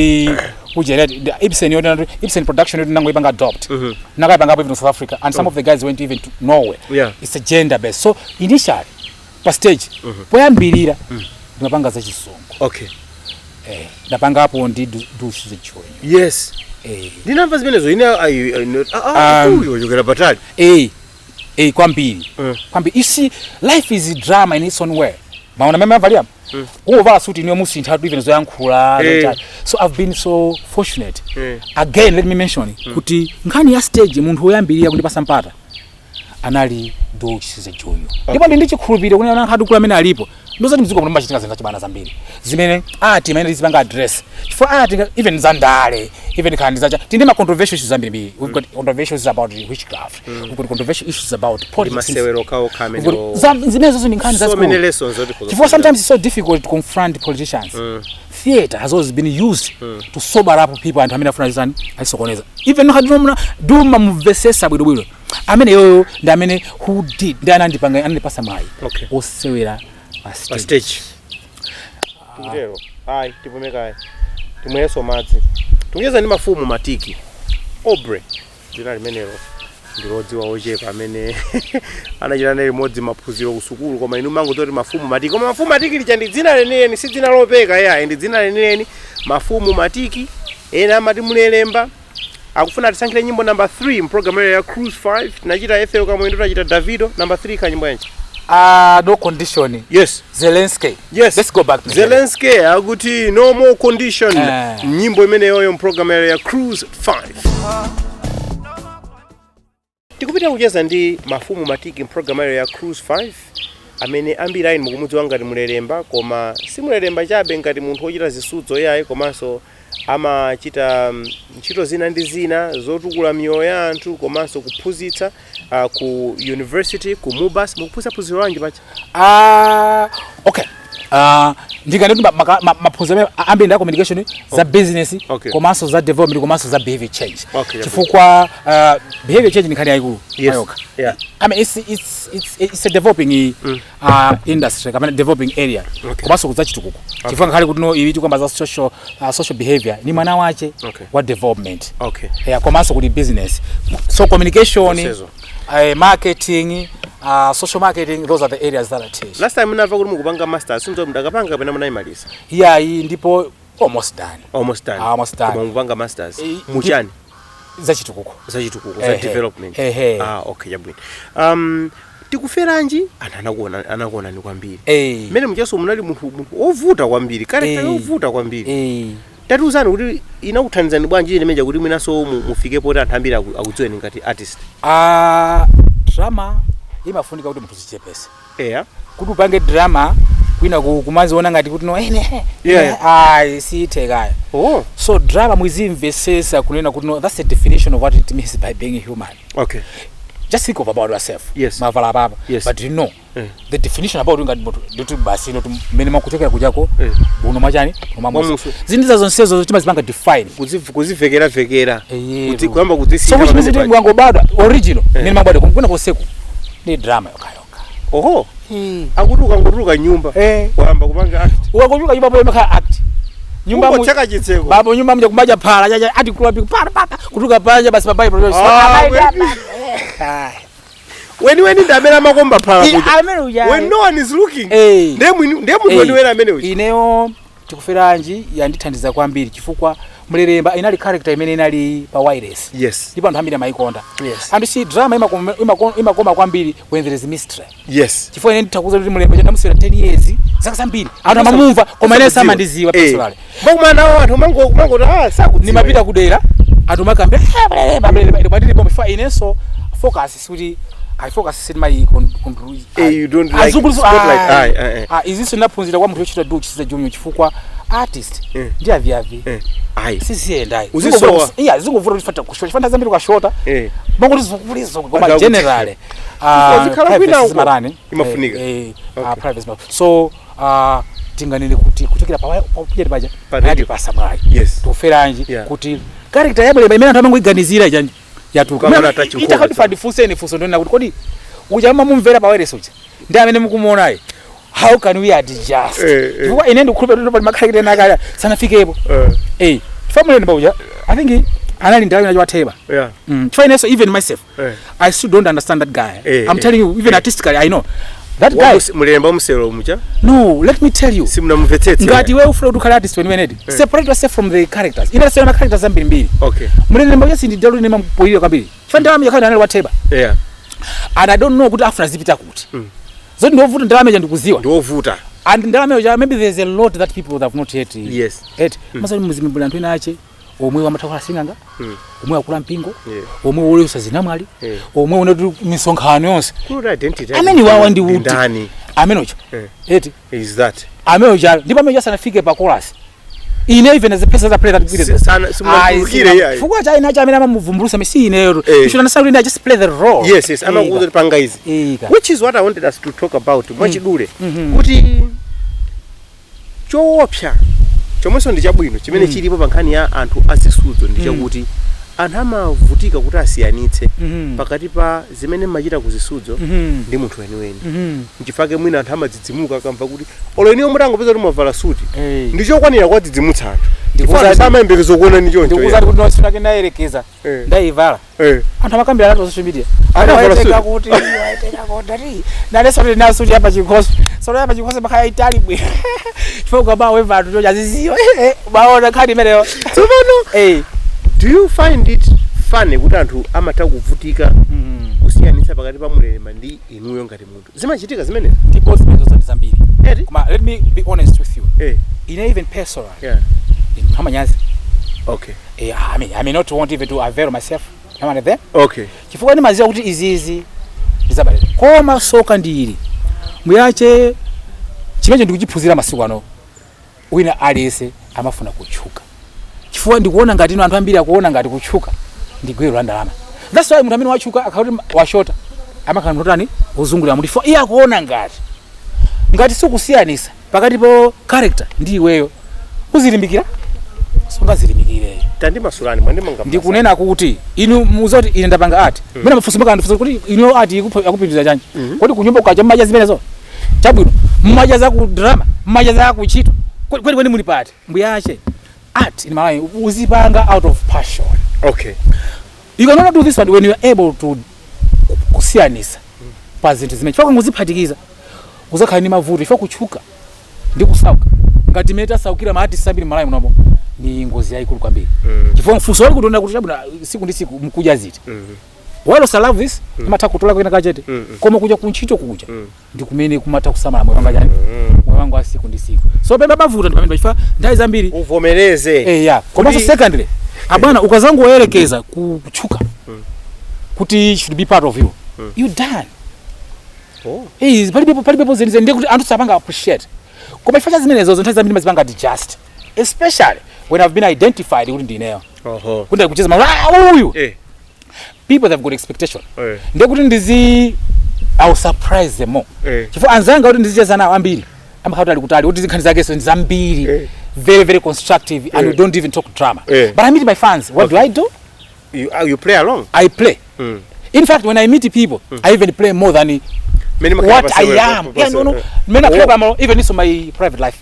Ibsen production nango ibanga adopt naga ibanga even to South Africa and some of the guys went even to Norway it's a gender based so initially per stage poyambirira ndapanga za chisongo ndapanga hapo ndi dushi zechoyo yes ndinamva zimenezo ine yogera batali kwambiri you see life is a drama in its own way maona mema valia uva suti niyo musinta even zo yankhula so I've been so fortunate again let me mention kuti nkhani ya stage munthu oyambirira kuti pasa mpata anali do chisize junyo ndipo ndi chikhulupiriro kuti ana hadu kula amene alipo ndozati mziko muno machitika zenza chibana zambiri zimene ati imene zipanga address for ati even zandale even kandi zacha tindi ma controversial issues zambiri we've got controversial issues about witchcraft we've got controversial issues about politics masewero kawo kameno zimene zozo ndinkani za so many lessons zoti for sometimes it's so difficult to confront politicians theater has always been used to sober up people and amene afuna zani aisokoneza even no hadumna duma muvesesa bwino amene yoyo ndi amene who did ndi anandipanga anandipasa mai osewera a stage tukutero hai tipomeka timweso madzi tungeza ni Mafumu Matiki Aubrey jina limenelo ndirodziwa ochepa amene anachita naye limodzi maphunziro ku sukulu koma inu mango toti Mafumu Matiki koma Mafumu Matiki licha ndi dzina leneni si dzina lopeka ya ndi dzina leneni Mafumu Matiki ena amati mulelemba akufuna tisankhire nyimbo number 3 mprogram ya Cruise 5 tinachita FL kama ndo tunachita Davido number 3 ka nyimbo yanchi no condition yes Zelensky yes let's go back to Zelensky akuti no more condition nyimbo imene yoyo mprogram ya Cruise 5 tikupita kucheza ndi Mafumu Matiki mprogram ya Cruise 5 amene ambiri ayi mukumudziwa ngati mulelemba koma si mulelemba chabe ngati munthu ochita zisudzo yayi komanso amachita ntchito zina ndi zina zotukula miyoyo ya anthu komanso kuphunzitsa ku university ku MUBAS mukuphunzitsa phunziro lanji pacha okay ndikati maphunziro ambi nda communication za business komanso za development komanso za behavior change chifukwa behavior change nikhali yayikulu ayoka yeah I mean it's a developing industry kama developing area komanso kudzachitukuko chifukwa nkhali kuti no iwiti kwamba za social behavior ni mwana wache wa development yeah komanso kuti business so communication marketing social marketing those are the areas that I teach. Last time munava kuti mukupanga masters sinzo mndakapanga pena munaimalisa yeah ndipo almost done koma mupanga masters muchani za chitukuko za development okay yabwino Tikuferanji anakuona ni kwambiri mene mchaso munali munthu ovuta kwambiri character ovuta kwambiri tatuzani kuti inakuthandizani bwanji ine meja kuti mwinaso mufike poti anthu ambiri akudziweni ngati artist drama imafunika kuti munthu zichepese kuti upange drama kwina kumaziona ngati kuti no siithekaya so drama mwizimvesesa kunena kuti no that's the definition of what it means by being human just think about yourself mavala baba but you know the definition about ngati munthu basi no mene makuchokera kujako buno machani mamuso zindiza zonsezo zotima zipanga define kuzivekera kuti kwamba kuzisika so which means kuti ngwango bado original nini mabado kuna koseku ni drama yokayoka akutuka nyumba kwamba kupanga act ukakutuka nyumba bado maka act nyumba mu chaka chitseko babo nyumba mja kumaja phala jaja ati kulowa pala kutuka panja basi babai bro when ndamera makomba phala kuja when no one is looking ndemu wena amene uji ineyo Tikuferanji yandithandiza kwambiri chifukwa mulelemba inali character imene inali pa wireless ndipo anthu ambiri amayikonda and see drama imakoma kwambiri when there is mystery chifukwa ine ndithakuza kuti mulemba chandamusera 10 years zaka zambiri anthu amamumva koma ine samandiziwa personally bomana anthu mango sakudziwa ni mapita kudera anthu makambe mulelemba before inenso focus kuti I focus in my control. You don't like spotlight. Is this naphunzira kwa munthu ochita do chisiza jumyo chifukwa artist ndi aviavi sisi ndai uzisowa zingovura kufata kushota zambiri kwa shota bongo zivukulizo koma generally zikhala kwina uko marani imafunika private so tinganene kuti kuchokera pa paja radio pasamai Tikuferanji kuti character yabo imene anthu amangoiganizira ijani yatuka itakati fuseni fuso ndona kuti kodi ujama mumvera pawere soja ndi amene mukumuona ayi how can we adjust chifukwa ine ndikhulupira kuti pali makhalire nakala sanafikepo family number uja I think anali ndalawi nacho watheba chifukwa ineso even myself I still don't understand that guy I'm telling you even artistically I know that guy mulemba muselo mucha no let me tell you simnamvetsetsa ngati wewe ufuna ukhala artist when wenedi separate yourself from the characters ina sema characters ambiri mulemba yesi ndidalo nema mpoyiro kabiri fanda wami yakhala anali watheba and I don't know kuti afuna zipita kuti zoti ndovuta ndalama ja ndikuziwa ndovuta and ndalama ja maybe there's a lot that people have not yet masali muzimibula anthu inache omwe wamatakhala singanga omwe akula mpingo omwe wolesa zinamwali omwe unati misonkhano yonse amene wawa ndi uti amene ucha eti is that amene ucha ndipo amene sanafike pa chorus ine even as a person that play that video fuka cha ina cha amene amamuvumbulusa mesi ineyo you should understand I just play the role yes amakuza panga izi which is what I wanted us to talk about mwachidule kuti choopsa chomweso ndi chabwino chimene chilipo pankhani ya anthu azisudzo ndi chakuti anthu amavutika kuti asiyanitse pakati pa zimene machita kuzisudzo ndi munthu weniweni nchifake mwina anthu amadzidzimuka akamva kuti olo iniyo mutangopeza kuti mwavala suti ndi chokwanira kwadzidzimutsa anthu ndikuti samayembekezo kuona ni choncho ndikuti kuti nosifuna nayerekeza ndaivala anthu amakambira nato social media anawaiteka kuti naleso kuti naso kuti apa chikhoso solo apa chikhoso bakaya itali bwe chifukwa ba we vantu toja ziziyo baona khadi imeneyo tsopano do you find it funny kuti anthu amatha kuvutika kusiyanitsa pakati pa mulema ndi inuyo ngati munthu zimachitika zimene ndipo zimenezo zambiri koma let me be honest with you in even personal kama nyazi okay I may not want even to avail myself am there okay chifukwa ni maziwa kuti izizi ndizabale koma soka ndiri muyache chimeje ndikuchiphunzira masiku ano wina alese amafuna kuchuka chifukwa ndikuona ngati ino anthu ambiri akuona ngati kuchuka ndigwero ndalama that's why munthu amene wachuka akauti washota amakhala mutani uzungulira muti for iye akuona ngati sikusiyanisa pakati po character ndi iweyo uzilimbikira sungazilimbikire tandi masulani mwandi manga ndikunena kuti inu muzoti ine ndapanga art mena mafuso makandifuso kuti inu art yakupitiriza chanji kuti kunyumba ukacha mmaja zimenezo chabwino mmaja za ku drama mmaja za ku chito kweli muli pati mbuyache art in my uzipanga out of passion okay you cannot do this one when you are able to kusiyanisa pa zinthu zimene chifukwa nguziphatikiza uzakhala ni mavuto chifukwa kuchuka ndi kusauka ngati meta saukira maati sabiri malai munamo ni ngozi yaikulu kwambiri chifukwa mfuso wali kutonda kuti chabuna siku ndi siku mkuja ziti walo love this amata kutola kwena kachete koma kuja kunchito kuja ndi kumene kumata kusamala moyo wanga jani moyo wangu asiku ndi siku so beba bavuta ndi pamene chifukwa ndai zambiri uvomereze koma so secondly abana ukazangu waelekeza kuchuka kuti should be part of you you done pali people zenze ndi kuti anthu sapanga appreciate koma ifacha zimenezo nthawi zambiri mazipanga just especially when I've been identified kuti ndineyo kuti kucheza uyu people that have got expectation ndekuti ndizi I'll surprise them more chifukwa anzanga kuti ndizicheza nawo ambiri amakhala ali kutali kuti zikhani zake so nzambiri very very constructive and we don't even talk drama but I meet my fans what do I do you play along I play in fact when I meet people I even play more than what I am mena play even in my private life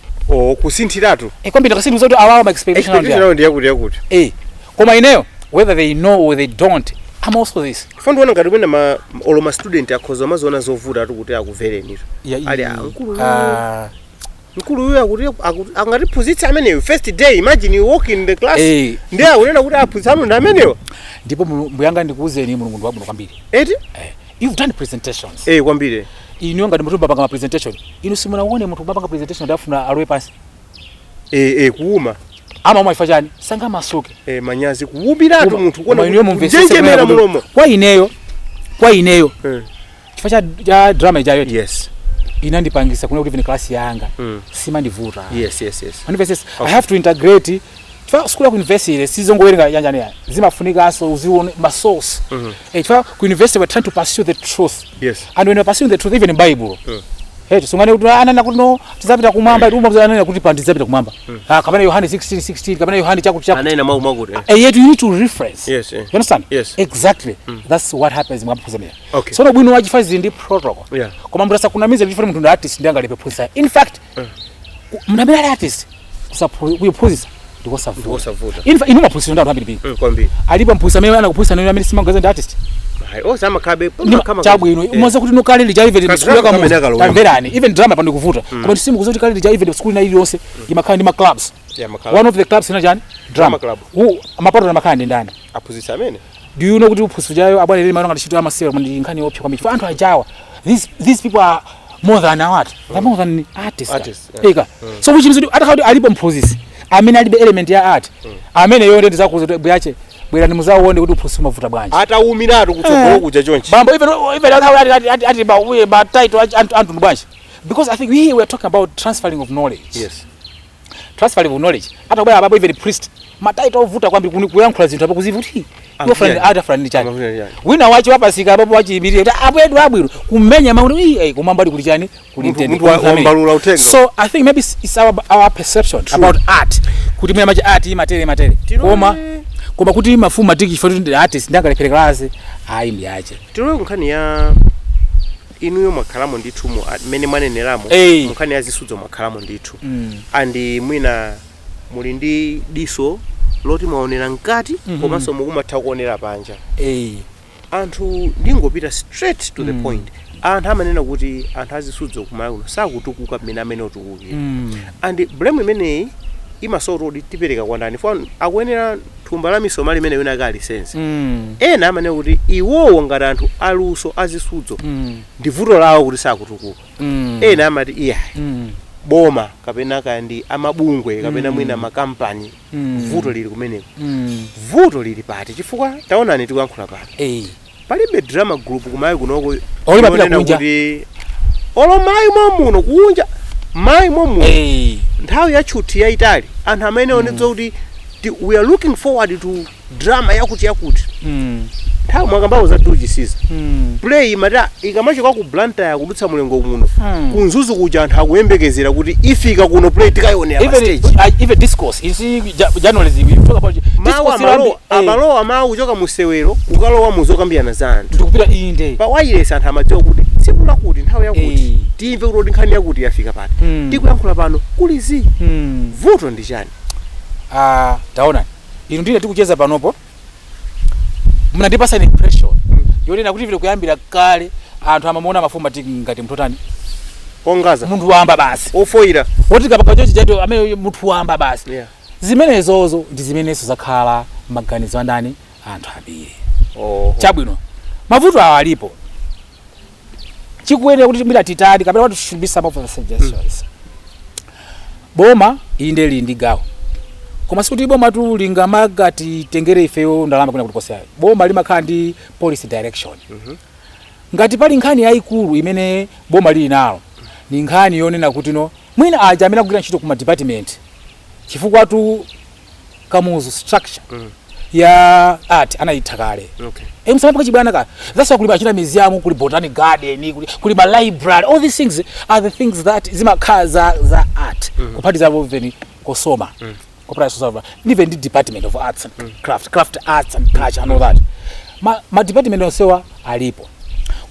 kusinthiratu kwambiri ndakasinthi kuti awawa my expectation ndiyakuti koma ineyo whether they know or they don't I'm also this fondo wana ngati kwena ma student akhoza mazona zovuta kuti akuvereni ali nkulu uyu akuti angatiphunzitsa ameneyo first day imagine you walk in the class ndiye unena kuti aphunzitsa anu ameneyo ndipo mbuyanga ndikuuzeni mulungu wabwino kwambiri you've done presentations kwambiri inu ngati mutumba panga presentation inu simunaone munthu bapanga presentation ndafuna alowe pasi kuuma ama mwifachani sanga masuke manyazi kuubiratu munthu kuona njenjemera mulomo kwa ineyo chifacha ya drama ya yote yes inandipangisa kuna kuti even class yanga sima ndivuta yes I have to integrate chifukwa school ya university sizongowerenga yanjani yani zimafunika so uzione ma source chifukwa ku university we're trying to pursue the truth and when we're pursuing the truth even in Bible tusungane kuti anana kuti no tizapita kumwamba umabza anana kuti pa tizapita kumwamba kapena Yohana 16:16 kapena Yohana chakuti anena makuti yet you need to reference you understand exactly that's what happens mwapuzamia so no bwino wachifazi ndi protocol koma mtu asakunamiza different mtu ndi artist ndi angalipe pulsa in fact mnabela artist kusaphuzisa ndikosavuta in fact inuma pulsa ndo ambiri kwambiri alipo mpulsa mimi ana kupulsa nani amene simangeza ndi artist zama kabe kama chabwino umoza kuti no kalili ja even school yakamu tamverani even drama pano kuvuta koma simu kuzoti kalili ja even school na ili yonse imakhala ndi ma clubs one of the clubs ina jani drama club amapato na makandi ndani aphunzitsa amene do you know kuti uphusu jayo abwana ile mara ngati ama sero ndi nkhani opya kwa mifu anthu ajawa these people are more than what they're more than artists so which means atakauti alipo mphunzisi amene alibe element ya art amene yonde ndizakuza bwache bwera ni muzaone kuti uphusi mavuta bwanji ataumiratu kutsogolo kuja chonchi bambo even ati ba we ba title antu bwanji because I think we were talking about transferring of knowledge. Yes. Transferring of knowledge. Hata baba baba even priest mataito ovuta kwambi kuyankhula zinthu apo kuzivuti. Your friend other friend ni chani. Wina wachi wapasika baba wachi ibiri abwedu abwiru kumenya mauni kumambali kuli chani kuli intend. Wambalula utenga. So I think maybe it's our perception about art. Kuti mwe machi art matere. Koma kuti Mafumu Matiki for artist ndangalepereka laze ayimbi ache. Tiro nkhani ya inuyo makhalamo ndithu mu mene mwaneneramo nkhani ya zisudzo makhalamo ndithu andi mwina muli ndi diso loti mwaonera nkati komanso mukumatha kuonera panja anthu ndingopita straight to the point anthu amanena kuti anthu azisudzo kumala kuno sakutukuka pamene amene otukukira andi blame imeneyi imasoti tipereka kwa ndani fo akuyenera thumba la misoma limene wina kali sense ena amanena kuti iwowo ngati anthu aluso azisudzo ndi vuto lawo kuti sakutukuka ena amati iya boma kapena kandi amabungwe kapena mwina makampani vuto lili kumeneko vuto lili pati chifukwa taonani tikuyankhula pati palibe drama group kumayi kunoko kuti olo mayi momuno kunja mayi momuno nthawi ya chuti ya Itali anthu amene onetsa kuti we are looking forward to drama yakuti nthawi mwakambawo za tuchisiza play mata ikamachoka ku Blantyre kudutsa mulengo muno kunzuzu kuja anthu akuyembekezera kuti ifika kuno play tikayionera pa stage even discourse you see journalism we talk about discourse amalo amawu kuchoka musewero kukalowa muzokambiyana za anthu tikupita inde pa wireless anthu amadziwa kuti tsiku lakuti nthawi yakuti timve kuti nkhani yakuti yafika pati tikuyankhula pano kuli zi vuto ndi chani taona inu ndine tikucheza panopo mnandipasa impression yonena kuti vile kuyambira kale anthu amamuona Mafumu Matiki ngati mtotani ongaza munthu wamba basi ofoira woti kapaka chochi chato amene munthu wamba basi zimenezozo ndi zimenezo zakhala maganizo andani anthu abiri chabwino mavuto awo alipo chikuyenera kuti mbira titadi kapena watu should be some of the suggestions boma inde lindi gawo koma sikuti boma tu lingamagati tengere ifeyo ndalama kuna kuliposa boma limakhala ndi policy direction ngati pali nkhani yayikulu imene boma lili nalo ni nkhani yonena kuti no mwina aja amene akugwira ntchito kuma department chifukwa tu kamuzu structure ya art anayitha kale emsamapo kachibwana ka that's why kuli machina museum kuli botanic garden kuli ma library all these things are the things that zimakhala za art kupati za even kosoma even the Department of Arts and Craft Arts and Culture and all that ma department onsewa alipo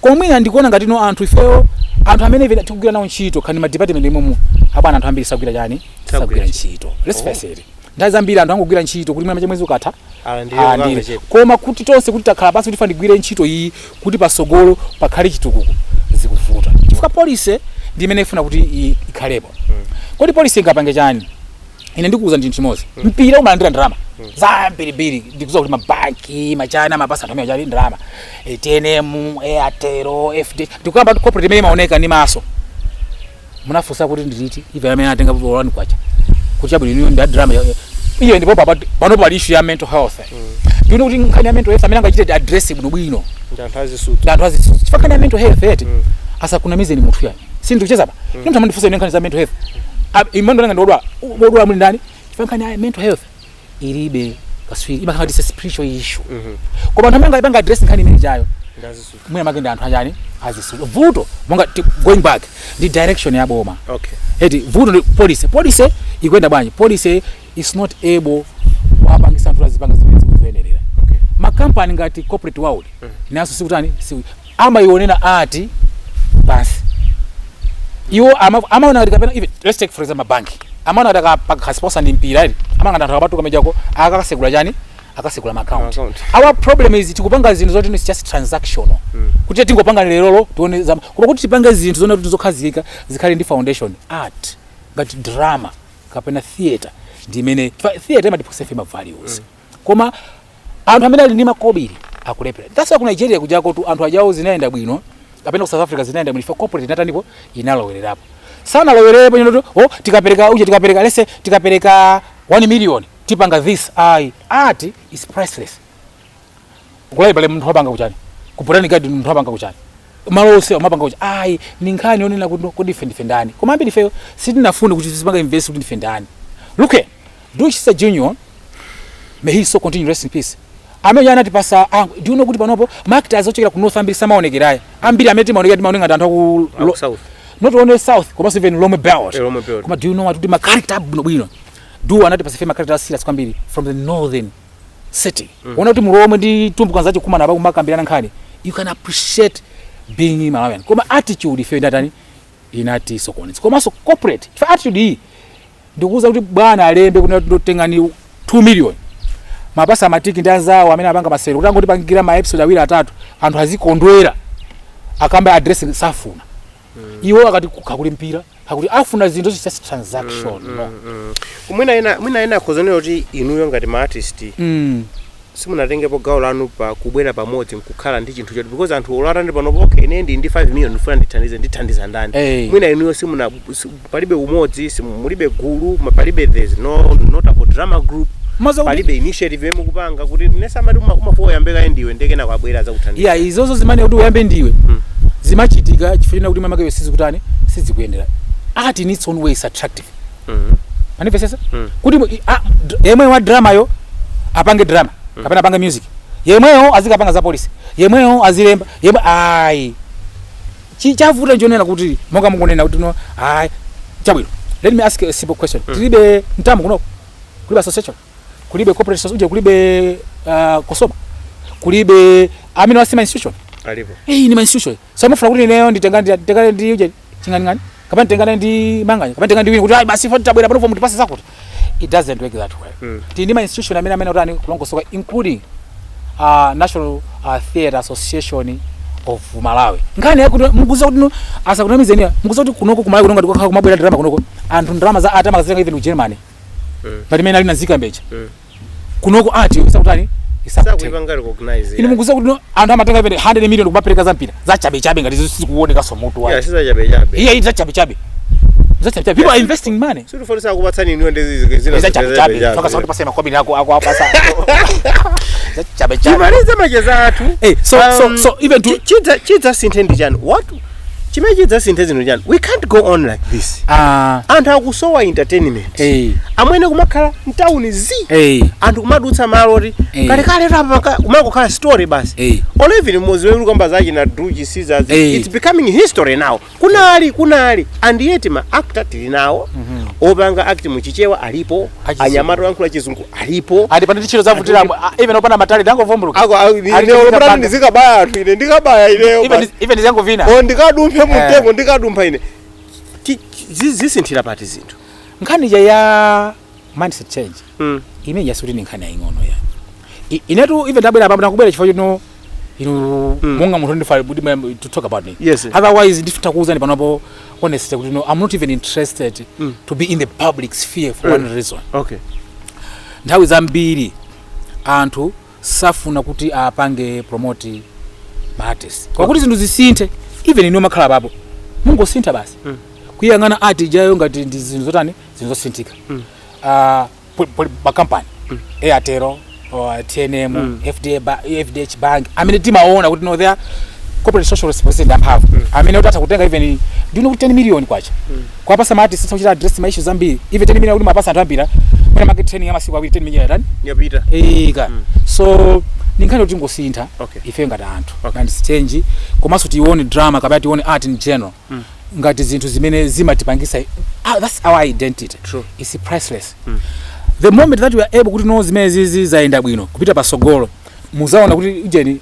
kwa mwina ndikuona ngati no anthu ifeyo anthu amene even tikugwira nawo ntchito kani ma department imwe apana anthu ambiri sagwira chani sagwira ntchito let's face it ndazi ambiri anthu angogwira ntchito kuti mwina mwezi ukatha koma kuti tonse kuti takhala basi kuti fandigwire ntchito iyi kuti pasogolo pakhale chitukuko zikuvuta chifukwa police ndi imene ifuna kuti ikhalepo kodi police ingapange chani ine ndikuuza ndi chimozi mpira umalandira ndalama zambirimbiri ndikuuza kuti mabanki machana mapasa anthu amene achali ndalama TNM Airtel FD ndikuyamba corporate imene imaoneka ndi maso munafunsa kuti ndiliti ive amene atenga volani kwacha kuchabu inu ndi drama iyo ndipo pano pali issue ya mental health ndikuona kuti nkhani ya mental health amene angachite address bwinobwino ndanthu azisutu chifukwa nkhani ya mental health eti asa kuna mizeni munthu yani sindikucheza pa mtu amandifunsa nkhani za mental health imondo nanga ndodwa muli ndani chifukwa nkhani ya mental health ilibe kaswiri imakhala ndi spiritual issue koma anthu amene ipanga address nkhani imene jayo mwina makenda anthu anjani azisutu vuto monga going back the direction ya boma eti vuto police ikwenda bwanji police is not able kuapangisa anthu azipanga zimene zikuyenera makampani ngati corporate world naso sikutani ama ionena ati basi iwo amaona kuti kapena even let's take for example bank amaona kuti akapaka ndi mpira ili amanga anthu akapatuka mejako akakasegula chani akasegula account our problem is tikupanga zinthu zoti it's just transactional kuti tingopanga lero tione koma kuti tipanga zinthu zona kuti zokhazika zikhale ndi foundation art ngati drama kapena theater ndi imene theater imadiphunzitsa fema values koma anthu amene ali ndi makobiri akulepera that's why ku Nigeria kujako tu anthu ajawo zinaenda bwino kapena ku South Africa zinaenda bwino corporate inatanipo inalowererapo sana lowerepo nyoto tikapereka uje tikapereka lese tikapereka 1 million tipanga this art is priceless. Kulaiba mtu wapanga kuchani kupurani gadi mtu wapanga kuchani malose wapanga kuchani ninkhani onena ku defendani koma ambi dife sitinafune kuti tisipanga invest kuti defendani. Look at Duchisa Junior, may he so continue, rest in peace. Amenya anati pasa do you know kuti panopo marketers ochekera ku north ambiri samaonekerai ambiri ameti maonekera maonenga anthu ku south, not only south koma even Lhomwe belt. Koma do you know what ma character bwino do anati pasa fema character serious kwambiri from the northern city. Ona kuti Lhomwe ndi tumbuka zacho kumana ba kumakambirana nkhani, you can appreciate being Malawian. Koma attitude ife ndatani inati sokonezi koma so corporate if attitude iyi ndikuuza kuti bwana alembe kuti ndotengani 2 million mabasa matiki ndazawo amene apanga masero kuti angoti pangira ma episode awiri atatu anthu azikondwera akamba address safuna iwo akati kakulimpira akuti afuna zinthu just transaction. Mwina ena kozonera kuti inuyo ngati ma artist simunatengepo gawo lanu pa kubwera pamodzi nkukhala ndi chinthu choti because anthu olatande panopo okay ine ndi 5 million ndifuna ndithandiza ndani. Mwina inuyo simuna palibe umodzi simulibe gulu palibe there's not a drama group palibe initiative yemu kupanga kuti nesamati umafoya yambeka ndiwe ndekena kwabwera za kuthandiza. Yeah, izozo zimane kuti uyambe ndiwe zimachitika chifukwa kuti mamake yosizi kutani sizikuyendera. Art in its own way is attractive. Manifesta kuti yemwe wa drama yo apange drama kapena apange music, yemweyo azikapanga za police, yemweyo azilemba yemwe chavuta njonena kuti monga mungonena kuti no chabwino. Let me ask you a simple question. Kulibe mtambo kuno, kulibe association, kulibe corporate society, kulibe kosoba, kulibe amino wasema institution alipo ni institution. So amafuna kuti neyo nditengane ndi uje chingani kapena nditengane ndi manganya kapena nditengane ndi wini kuti basi foti tabwera pano mutipase zakuti. It doesn't work that way. Tindima institution amene utani kulongosoka including National Theatre Association of Malawi. Ngani yakuti mukuza kuti asakunamizenia mukuza kuti kunoko ku Malawi kunonga ndikukhala kumabwera drama kunoko anthu drama za art amakazenga even ku Germany. But mena ali Nanzikambe. Kunoko art isakutani isakuipanga recognize. Ine mukuza kuti anthu amatenga even 100 million kubapereka zampira za chabe ngati zisikuoneka so mutu wa. Yeah, siza chabe. Iya za chabe. People are investing money. So for say akubatsani niyo ndezi zina chabe. Toka sauti pasema kwa bini yako apasa. Chabe. Chimaliza majeza atu. So even to chidza sintendi jani. What? Chimechidza sintendi no jani. We can't go on like this. Anthu akusowa entertainment. Amwene kumakhala mtauni anthu kumadutsa malori. Kale rapa kumangokhala story basi. Olevini muzi weru kwamba zachi na Druji Caesars. It's becoming history now. Kunali and yet ma actor tili nawo. Obanga acting muchichewa alipo, anyamaro yankula chizungu alipo. Andi pano tichiro zavutira even opana matali dango vomburuka. Ine olopana ndizikabaya atu ine ndikabaya ineyo. Even zango vina. Ndikadumphe mutego ndikadumpha ine. Zisinthira pati zinthu. Nkhani ya mindset change. Imene yasuti nkhani ya ingono ya. Inetu even tabera pamwe nakubera chifukwa monga munthu ndifale to talk about me. Yes. Otherwise ndifuna kuuzani panopo honestly kuti I'm not even interested to be in the public sphere for one reason. Okay. Nthawi zambiri anthu safuna kuti apange promote artists. Kwa kuti zinthu zisinthe even ino makhala papo. Mungosintha basi. Kuyangana art jayo ngati ndi zinthu zotani zinosinthika. Pa company. Airtel or TNM, FDH Bank. I mean timaona kuti no there corporate social responsibility have. I mean utata kutenga even do you know 10 million kwacha. Kwa pasa ma artists sochita address ma issues zambiri. Even 10 million kuti mapasa anthu ambira. Kuna market training amasiku awiri 10 million rand. Yapita. So ninkhani kuti ngosintha ife ngati anthu. And change komanso tione drama kapena tione art in general. Ngati zinthu zimene zimatipangisa that's our identity. True. It's priceless. The moment that we are able kuti know zimene zizi zaenda bwino kupita pasogolo muzaona kuti ujeni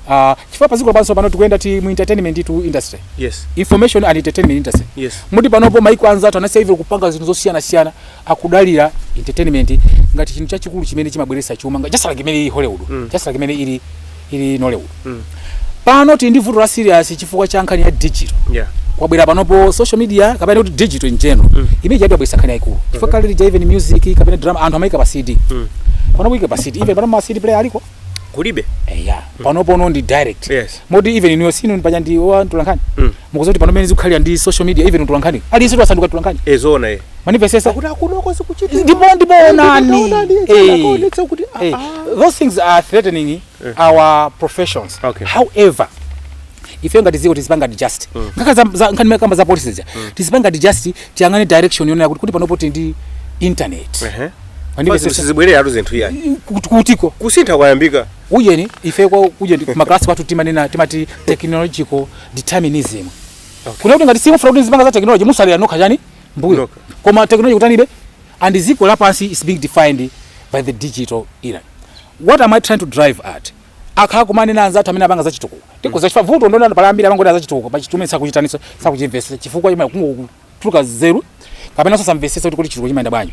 chifukwa paziko panso pano tikuyenda mu entertainment to industry. Yes. Information and entertainment industry. Yes. Muti panopo maiko anzatu anasiya hivyo kupanga zinthu zosiyana akudalira entertainment ngati chinthu chachikulu chimene chimabweretsa chuma just like imene Hollywood. Just like imene ili Nollywood. Pano tindi vuto la serious chifukwa cha nkhani ya digital. Yeah. Kwabwera panopo social media kapena kuti digital in general. Imene yabwesa nkhani yaikulu. Chifukwa kale even music kapena drama anthu amaika pa CD. Panopo ika pa CD even pano ma CD player aliko kulibe yeah panopono ndi direct Yes. modi even iniyo sinu mpanya ndi wantulankhani mukuza kuti panomene zikukhalira ndi social media even tulankhani ali situ asanduka tulankhani zona manifestesa kuti akunoko zikuchitika ndipo onani those things are threatening our professions. Okay. However, if you ngati ziko tizipanga just ngaka nkhani kamba za policies tizipanga just tiyangane direction yona kuti panopo ndi internet sizibwerera atu zinthu iya kutiko kusintha kwayambika uyeni ife kwa uje maklasi kwathu timati technological determinism kuna kuti ngati simufuna kuti zipanga za technology musalira nokha chani mbuyo koma technology kutanibe and ziko lapansi is being defined by the digital era. What am I trying to drive at? Akhakumane nanza athu amene apanga za chitukuko tikoza chifa vuto ndona palambira amangoti za chitukuko pa chitume sakuchitaniso sakuchimvesa chifukwa chima kungotuluka zero kapena sasamvesesa kuti chitukuko chimayenda bwanji.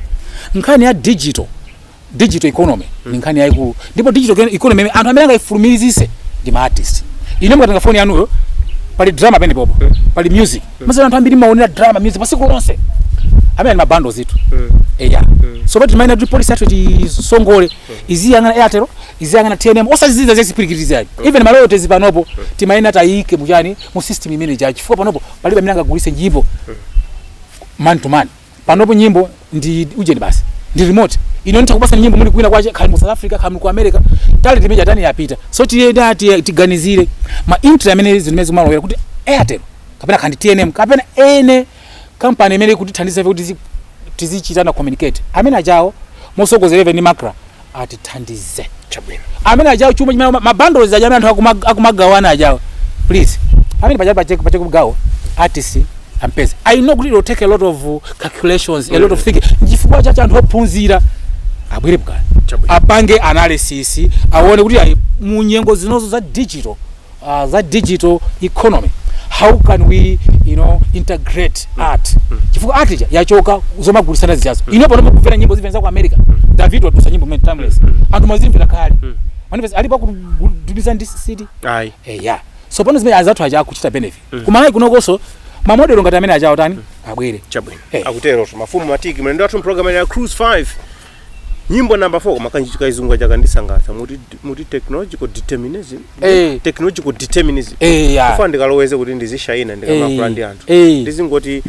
Nkhani ya digital economy ni nkhani yaikulu ndipo digital economy anthu amene angayifulumizise ndi ma artist. Ine mukatanga phone yanuyo pali drama pene popo pali music mazana anthu ambiri maonera drama music pasiku lonse amene mabando zitu so but mind that policy athu tisongole iziyangana Airtel iziyangana TNM osaziziza zesipirikirizayo even maloyalties panopo timaina tayike muchani mu system imene ja chifukwa panopo palibe amene angagulise nyimbo man to man panopo nyimbo ndi uje basi ndi remote inonita kupasa nyimbo muli kuina kwache khali mu South Africa khali ku America talent imene tani yapita so tiganizire ma intra amene zimene zimalowera kuti Airtel kapena khandi TNM kapena ene company imene kuti thandiza kuti tizichitana communicate amene ajawo mosogozeleve ni makra atithandize chabwino amene ajawo chuma chimene mabundles aja amene anthu akumagawana ajawo please amene pacha kugawa artist ampeza I know kuti it will take a lot of calculations a lot of thinking njifukwa cha anthu ophunzira abwere bukala apange analysis aone kuti munyengo zinozo za digital economy how can we integrate art chifukwa art yachoka zomagulisana zijazo ino pano kuvera nyimbo zivenza ku America David watusa nyimbo men timeless anthu mazimvera kale manifest alipa kudubiza ndi city yeah so pano zimene azathu aja kuchita benefit kumalayi kunokoso ma model ngati amene ajawo tani abwere chabwino akutero Mafumu Matiki mlendo wathu program ya Cruise 5 nyimbo number 4 makanjika izungu chakandisangatsa muti technological determinism technological determinism kufa ndikaloweze kuti ndizishaina ndikamakula ndi anthu ndizingoti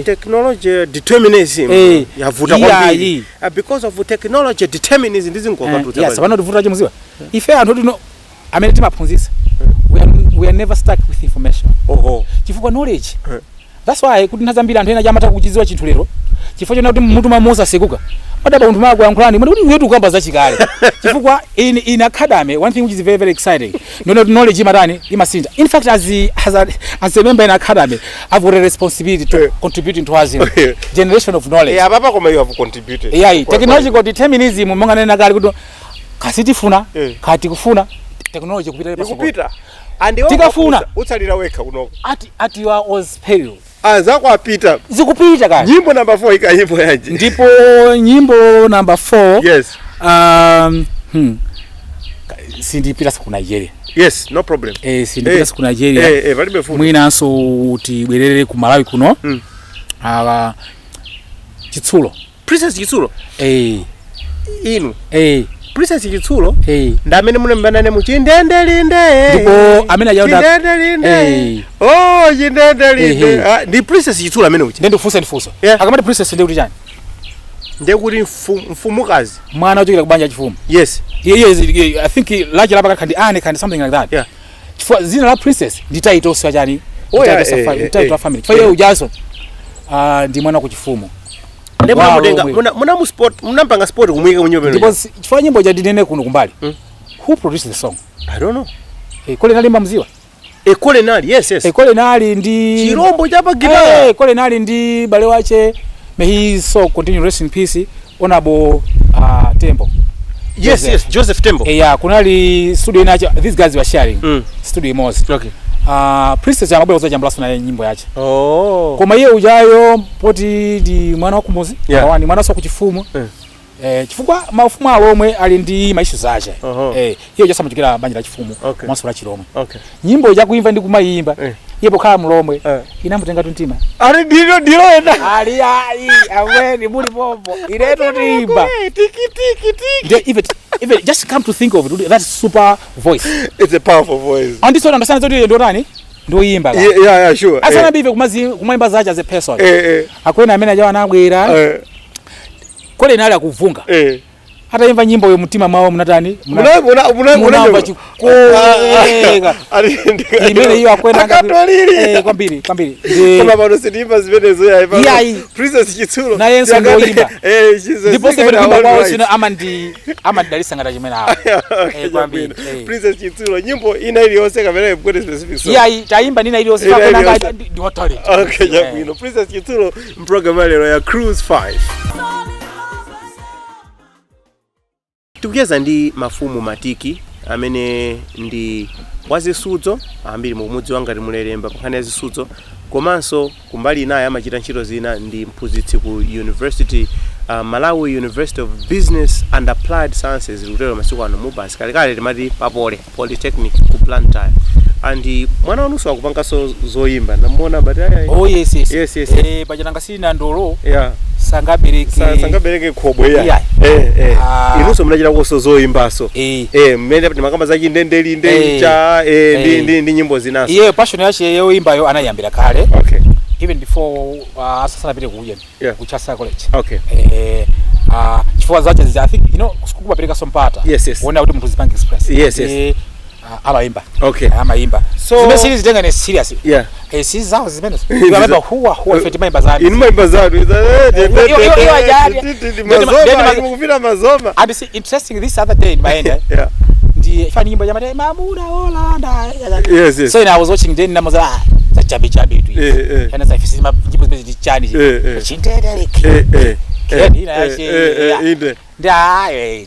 technology determinism yavuta kwambiri because of technology determinism ndizingokatuta yes pano tivuta chimuziwa ife anthu tino amene timaphunzitsa we are never stuck with information chifukwa knowledge that's why kuti ntazambira anthu ena chamata kuchiziwa chinthu lero chifukwa chona kuti mutu mamoza sekuka padaba munthu mako yankhulani mwe kuti wetu kamba zachikale chifukwa in academy one thing which is very very exciting knowledge imatani imasinda in fact as a member in academy I've got a responsibility to contribute into us generation of knowledge papa koma you have contributed technological determinism monga nena kali kuti kasitifuna kati kufuna technology kupita and tikafuna utsalira weka unoko at your was period azako apita zikupita kani nyimbo number 4 ika nyimbo yaje ndipo nyimbo number 4 yes sindipita ku Nigeria yes no problem sindipita ku Nigeria valibe full mwinanso tibwerere ku Malawi kuno Chitsulo Princess Chitsulo inu Princess Chitsulo ndamene munembanane mu chindendalinde ndipo amene ajaoda chindendalinde chindendalinde ndi Princess Chitsulo amene uchi ndende kufusa akamati princess ndi kuti chani ndekuti mfumukazi mwana ochokera kubanja chifumu yes I think laje lapa kandi something like that chifukwa zina la princess ndi title so chani title of family for you Jason ndi mwana ku chifumu ndipo muna mu sport munampanga sport kumwika kunyobe ndipo chifukwa nyimbo ja dinene kuno kumbali who produced the song I don't know kole nalimba mziwa kole nali yes kole nali ndi chirombo chapa gitara kole nali ndi bale wache may he so continue rest in peace honorable Tembo yes Joseph Tembo kunali studio inacho these guys were sharing studio most okay princess ya mabwela zoja mblaso na nyimbo yache koma iye ujayo poti di mwana wa kumuzi awani mwana so kuchifumu chifukwa mafumu a Lhomwe ali ndi maishu zache iye jasama chikira banja la chifumu mwanso la Chilomwe nyimbo ja kuimva ndi kumayimba iyepo khala mu Lhomwe inamutenga tuntima ali ndilo enda ali aweni muli pompo ileto timba tiki ndio ive even just come to think of it, that super voice. It's a powerful voice. And this one understand that ndo nani? Ndo yimba. Yeah, sure. Asana bive kumaimba zaje as a person. Akwena amene ajawa nabwera. Kole nali akuvunga. Hata imba nyimbo yo mutima mawo munatani? Muna chikoeka. Imene hiyo akwena ngati. Kwambiri. Kama bado sinimba zimenezo ya. Princess Chitsulo. Na yenso ndo yimba. Ndipo Ndipo kwamba kwao sina ama dalisa ngata chimene hapo. Kwambiri. Princess Chitsulo nyimbo ina ili yose kamera kwa specific song. Taimba nina ili yose kwa ngati ndi talent. Okay, jabwino. Princess Chitsulo program lero ya Cruise 5. Tukeza ndi Mafumu Matiki amene ndi wazisudzo ambiri mumudzi wanga limulelemba pakhani yazisudzo komanso kumbali naye amachita ntchito zina ndi mphunzitsi ku University Malawi University of Business and Applied Sciences lutero masiku ano MUBAS kale timati papole Polytechnic ku Blantyre andi mwana wanuso akupangaso zoyimba namuona but yes pachananga sina ndolo sangabereke khobwe ya inuso mnachita koso zoyimbaso mmene makamba zachi ndendeli cha ndi nyimbo zinaso passion yache yoyimba yo anayambira kale okay even before asasana pite kuja ku Chakhaza college chifukwa zache I think kukubapereka sompata wona kuti mtu zipange express amaimba okay amaimba so zimene series tenga ne serious series zao zimene ngababa huwa feti maimba zanu maimba zanu mukuvira mazoma and see interesting this other day in my end ndi fani nyimbo jamani mamuna Holanda so I was watching then namoza chabe tu kana sa fisi nyimbo zimene chani chindele ina yache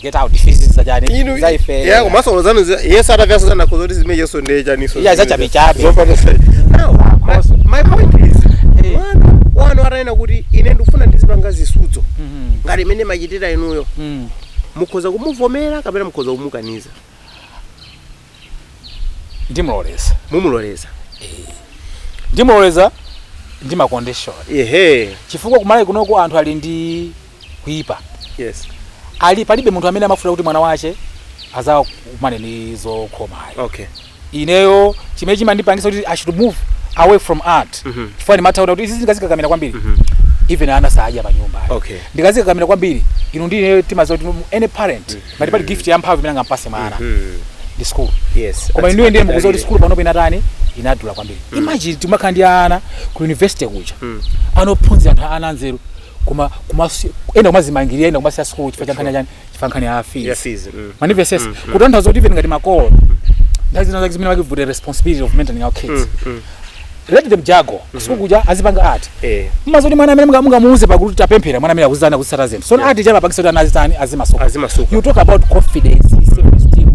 get out defenses zajani zaife kumaso zanu yes ata vyaso zana kozoti zimene yeso ndeja niso chabe now my point is wano araina kuti ine ndifuna ndizipanga zisudzo ngati imene machitira inuyo mukhoza kumuvomera kapena mukhoza kumukaniza mumuloleza ndimuloleza ndi ma condition chifukwa kumalawi kunoko anthu ali ndi kuipa ali palibe munthu amene amafuna kuti mwana wache azawa kumane nizo khomayo okay ineyo chimene chimandipangisa kuti I should move away from art chifukwa ni mathauna kuti izi zingazikakamira kwambiri even ana saja pa nyumba okay ndikazikakamira kwambiri inu ndine timazo kuti any parent ngati pali gift ya mphamvu imene ngampase mwana di school koma inu ndiye mukuza kuti school panopo inatani inadula kwambiri imagine timakhala ndi ana ku university kuja anophunzira anthu ana nzeru kuma enda kumazimangiria enda kumasiya school chifukwa chankhani ya fees manifests kutanthaza kuti even ngati makolo ndazina zake zimene wakivute responsibility of mentoring our kids let them jago sikukuja azipanga art mazoti mwana amene mungamuuze pakuti tapemphera mwana amene akuzana kusata zinthu so art jaba pakisa kuti anazitani azimasuka you talk about confidence self-esteem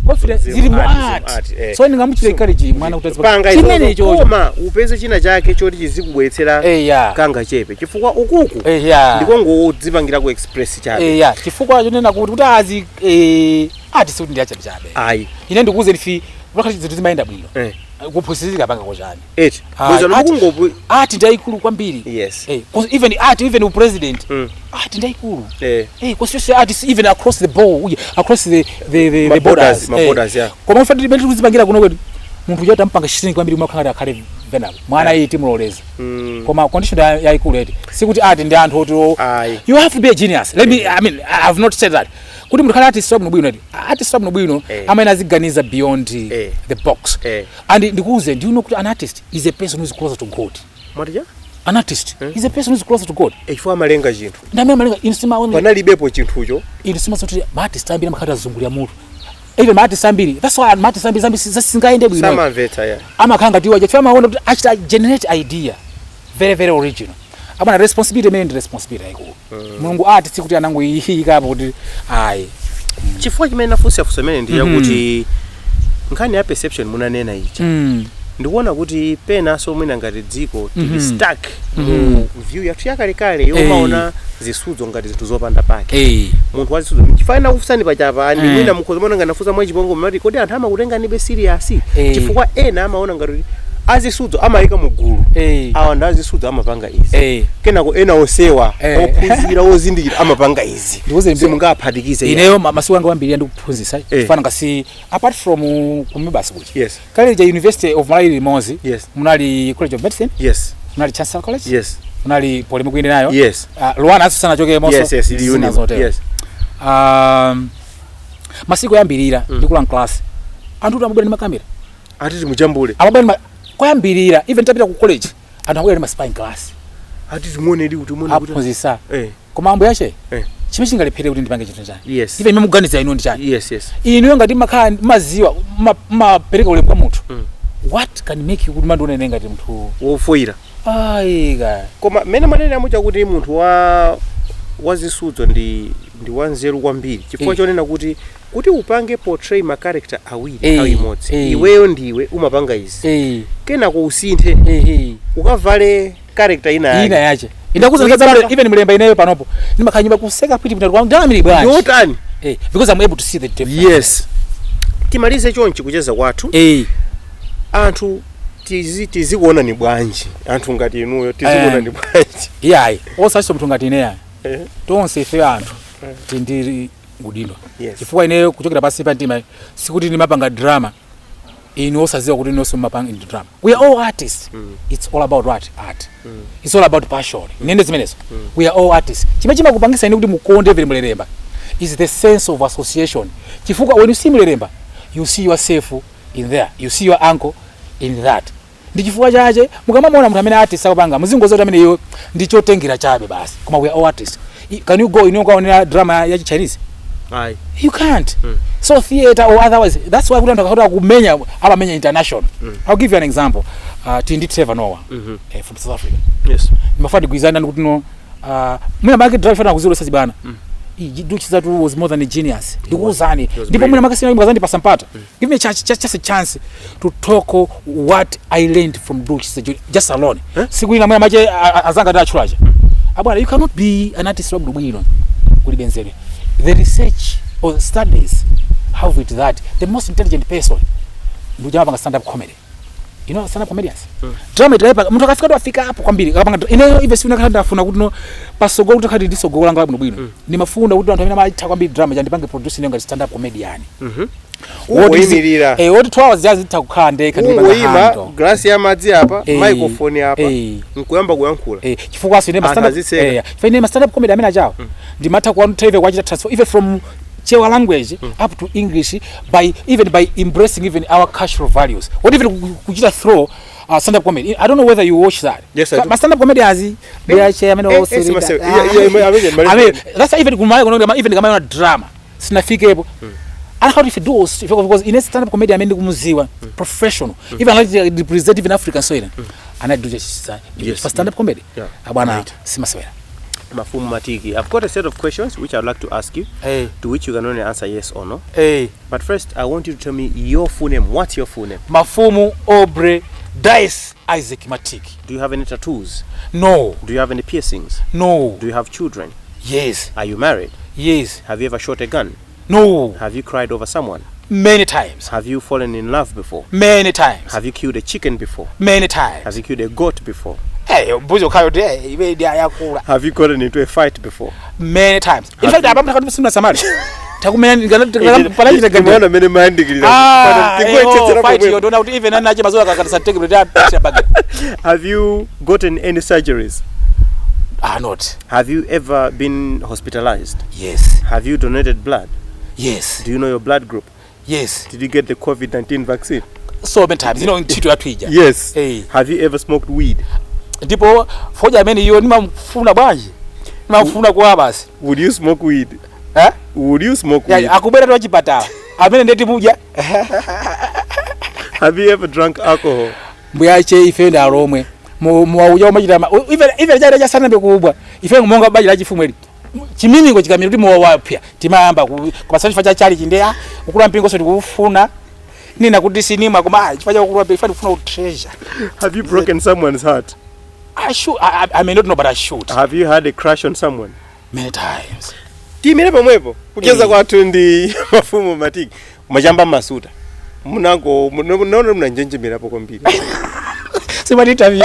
confidence zili mu art so ndingamuchira encourage mwana kuti azipanga chimene icho koma upeze china chake choti chizikubweretsera kanga chepe chifukwa ukuku ndiko ngodzipangira ku express chabe chifukwa chonena kuti azi art suti ndi achabe ine ndikuuze ndifi wakati zinthu zimayenda bwino kuphunzitsika panga kochani mwezo mukungopu art ndaikulu kwambiri even art even u president art ndaikulu because art even across the board across the borders koma mfati benti kuzipangira kuno kwetu munthu uja tampanga chitini kwambiri umakhanga akhale venable mwana yiti muloleza koma condition yaikulu eti sikuti art ndi anthu otiro you have to be a genius let me I mean I have not said that kuti mukhala artist wabwino bwino artist wabwino bwino amene aziganiza beyond the box and ndikuuze do you know kuti an artist is a person who is closer to God mwatija an artist is a person who is closer to God chifukwa malenga chinthu ndamene malenga insima only panalibepo chinthucho insima kuti artist ambiri amakhala zungulira mutu even artist ambiri that's why artist ambiri singaende bwino samamvetsa amakhanga tiwa chifukwa maona kuti achita generate idea very very original abana responsibility men responsibility ayiko mulungu ati sikuti anango ihika kuti ayi chifukwa chimene nafusa mene ndiya kuti nkhani ya perception munanena ichi ndikuona kuti pena so mwina ngati dziko tili stuck mu view yathu yakalekale yomaona zisudzo ngati zinthu zopanda pake munthu wazisudzo chifana kufusani pachapa ndi mwina mukhoza mona ngati nafusa mwa chibongo mati kodi anthu amakutenga nibe serious chifukwa ena amaona ngati azisudzo amayika mugulu awa ndi azisudzo amapanga izi kenako ena osewa ophunzira ozindikira amapanga izi simungaphatikize ineyo masiku anga ambiri ndikuphunzisa fana ngasi apart from ku MUBAS kuchi yes college University of Mbali Mozi yes munali College of Medicine yes munali Chancellor College yes munali Polytechnic kuende nayo yes Luana asana choke moso yes yes masiku yambirira ndikula class antu amabwera ndi makamera atiti mujambule amabwera kwayambirira even tapita ku college antu amabwera ndi spying class atiti muone kuti aphunzisa koma ambo yache chimwe chingalephere kuti ndipange chinthu chani yes even memuganiza ino ndi chani yes yes ino ngati maziwa mapereka ulemu kwa munthu what can make you kuti mandione nenga ti munthu wofoira aiga koma mene manene amucha kuti munthu wazisudzo ndi wanzeru kwambiri chifukwa chonena kuti upange portray ma character awiri nthawi imodzi iweyo ndiwe umapanga izi kenako usinthe ukavale character ina yache indakuzanikaza even mlemba ineyo panopo ndimakhanyimba kuseka piti mtatu kwangu ndamiri bwanji yotani because I'm able to see the difference yes timalize chonchi kucheza kwathu anthu tizikuona ni bwanji anthu ngati inuyo tizikuona ni bwanji iyayi osachiso mthu ngati ineya tonse ife anthu tindiri ngudindwa chifukwa ineyo kuchokera pasi pa mtima sikuti ndimapanga drama ino osaziwa kuti inonso mapanga in drama we are all artists it's all about what art it's all about passion nende zimenezo we are all artists chimene kupangisa ine kuti mukonde vile muleremba is the sense of association chifukwa when you see muleremba you see yourself in there you see your uncle in that ndi chifukwa chache mukamamaona munthu amene artist akupanga muzingoza kuti amene iyo ndichotengera chabe basi koma we are all artists can you go ino kaonera drama ya Chinese you can't so theater or otherwise that's why kuti anthu kumenya amamenya international I'll give you an example Tindi Trevor Noah from South Africa yes mafadi kuizana kuti no mwina make drive fana kuziro sasibana Duchi that was more than a genius ndikuzani ndipo mwina makasina mwazandi pasampata give me just a chance to talk what I learned from Duchi just alone siku ina mwina mache azanga ndachulaje abwana you cannot be an artist of bwino kuli benzere the research or the studies have it that the most intelligent person ndujama panga stand up comedy you know stand up comedians drama itaipa mtu akafika afika hapo kwambiri akapanga ine even sina kanda afuna kuti no pasogolo kuti khadi ndisogolo langa bwino ni mafunda kuti anthu amene amaita kwambiri drama ja ndipange produce ngati stand up comedian woyimirira what 2 hours just takukhala ndeka ndipanga glass ya madzi apa microphone apa nkuyamba kuyankhula chifukwa asine stand up fine stand up comedy amene achawo ndimatha kuwa TV kwachita transfer even from Chewa language up to English by embracing even our cultural values. What even kuchita throw stand up comedy? I don't know whether you watch that. Yes, I do. Stand up comedy as they are chairman also. I mean that's even even kama drama. Sinafikepo. And how if you do because in stand up comedy I mean kumuziwa professional. Even like represent even African soil. And I do just stand up comedy. Abana simaswera. Mafumu Matiki, I've got a set of questions which I'd like to ask you, to which you can only answer yes or no. But first, I want you to tell me your full name. What's your full name? Mafumu Aubrey Isaac Matiki. Do you have any tattoos? No. Do you have any piercings? No. Do you have children? Yes. Are you married? Yes. Have you ever shot a gun? No. Have you cried over someone? Many times. Have you fallen in love before? Many times. Have you killed a chicken before? Many times. Have you killed a goat before? Hey, buzo kayo de have you gotten into a fight before? Many times. In fact, I'm not sima samari. Takumenya ngala palanje ngala mene mandikira. Fight you don't know even anaje mazola kakatsa take bag. Have you gotten any surgeries? Not. Have you ever been hospitalized? Yes. Have you donated blood? Yes. Do you know your blood group? Yes. Did you get the COVID-19 vaccine? So many times. You know, ntito atwija. Yes. Have you ever smoked weed? Ndipo foja meni hiyo nimamfuna bwanji. Nimamfuna kwa basi. Would you smoke weed? Would you smoke weed? Akubera twachipata. Amene ndeti muja. Have you ever drunk alcohol? Mbuyache ifenda Lhomwe. Mwauja machitama. Even jaja sana bekubwa. Ifenga monga baji lachi fumweli. Chiminingo chikamira kuti mwawapya. Timayamba kubasani facha chali chindea. Ukula mpingo so tikufuna. Nina kuti sinima kuma chifacha ukula befani kufuna treasure. Have you broken someone's heart? I may not know, but I should. Have you had a crush on someone? Many times. Timire pamwepo kucheza kwa tundi Mafumu Matiki. Majamba masuta. Munango munono mnanjenjemera poko mbili. Simati interview.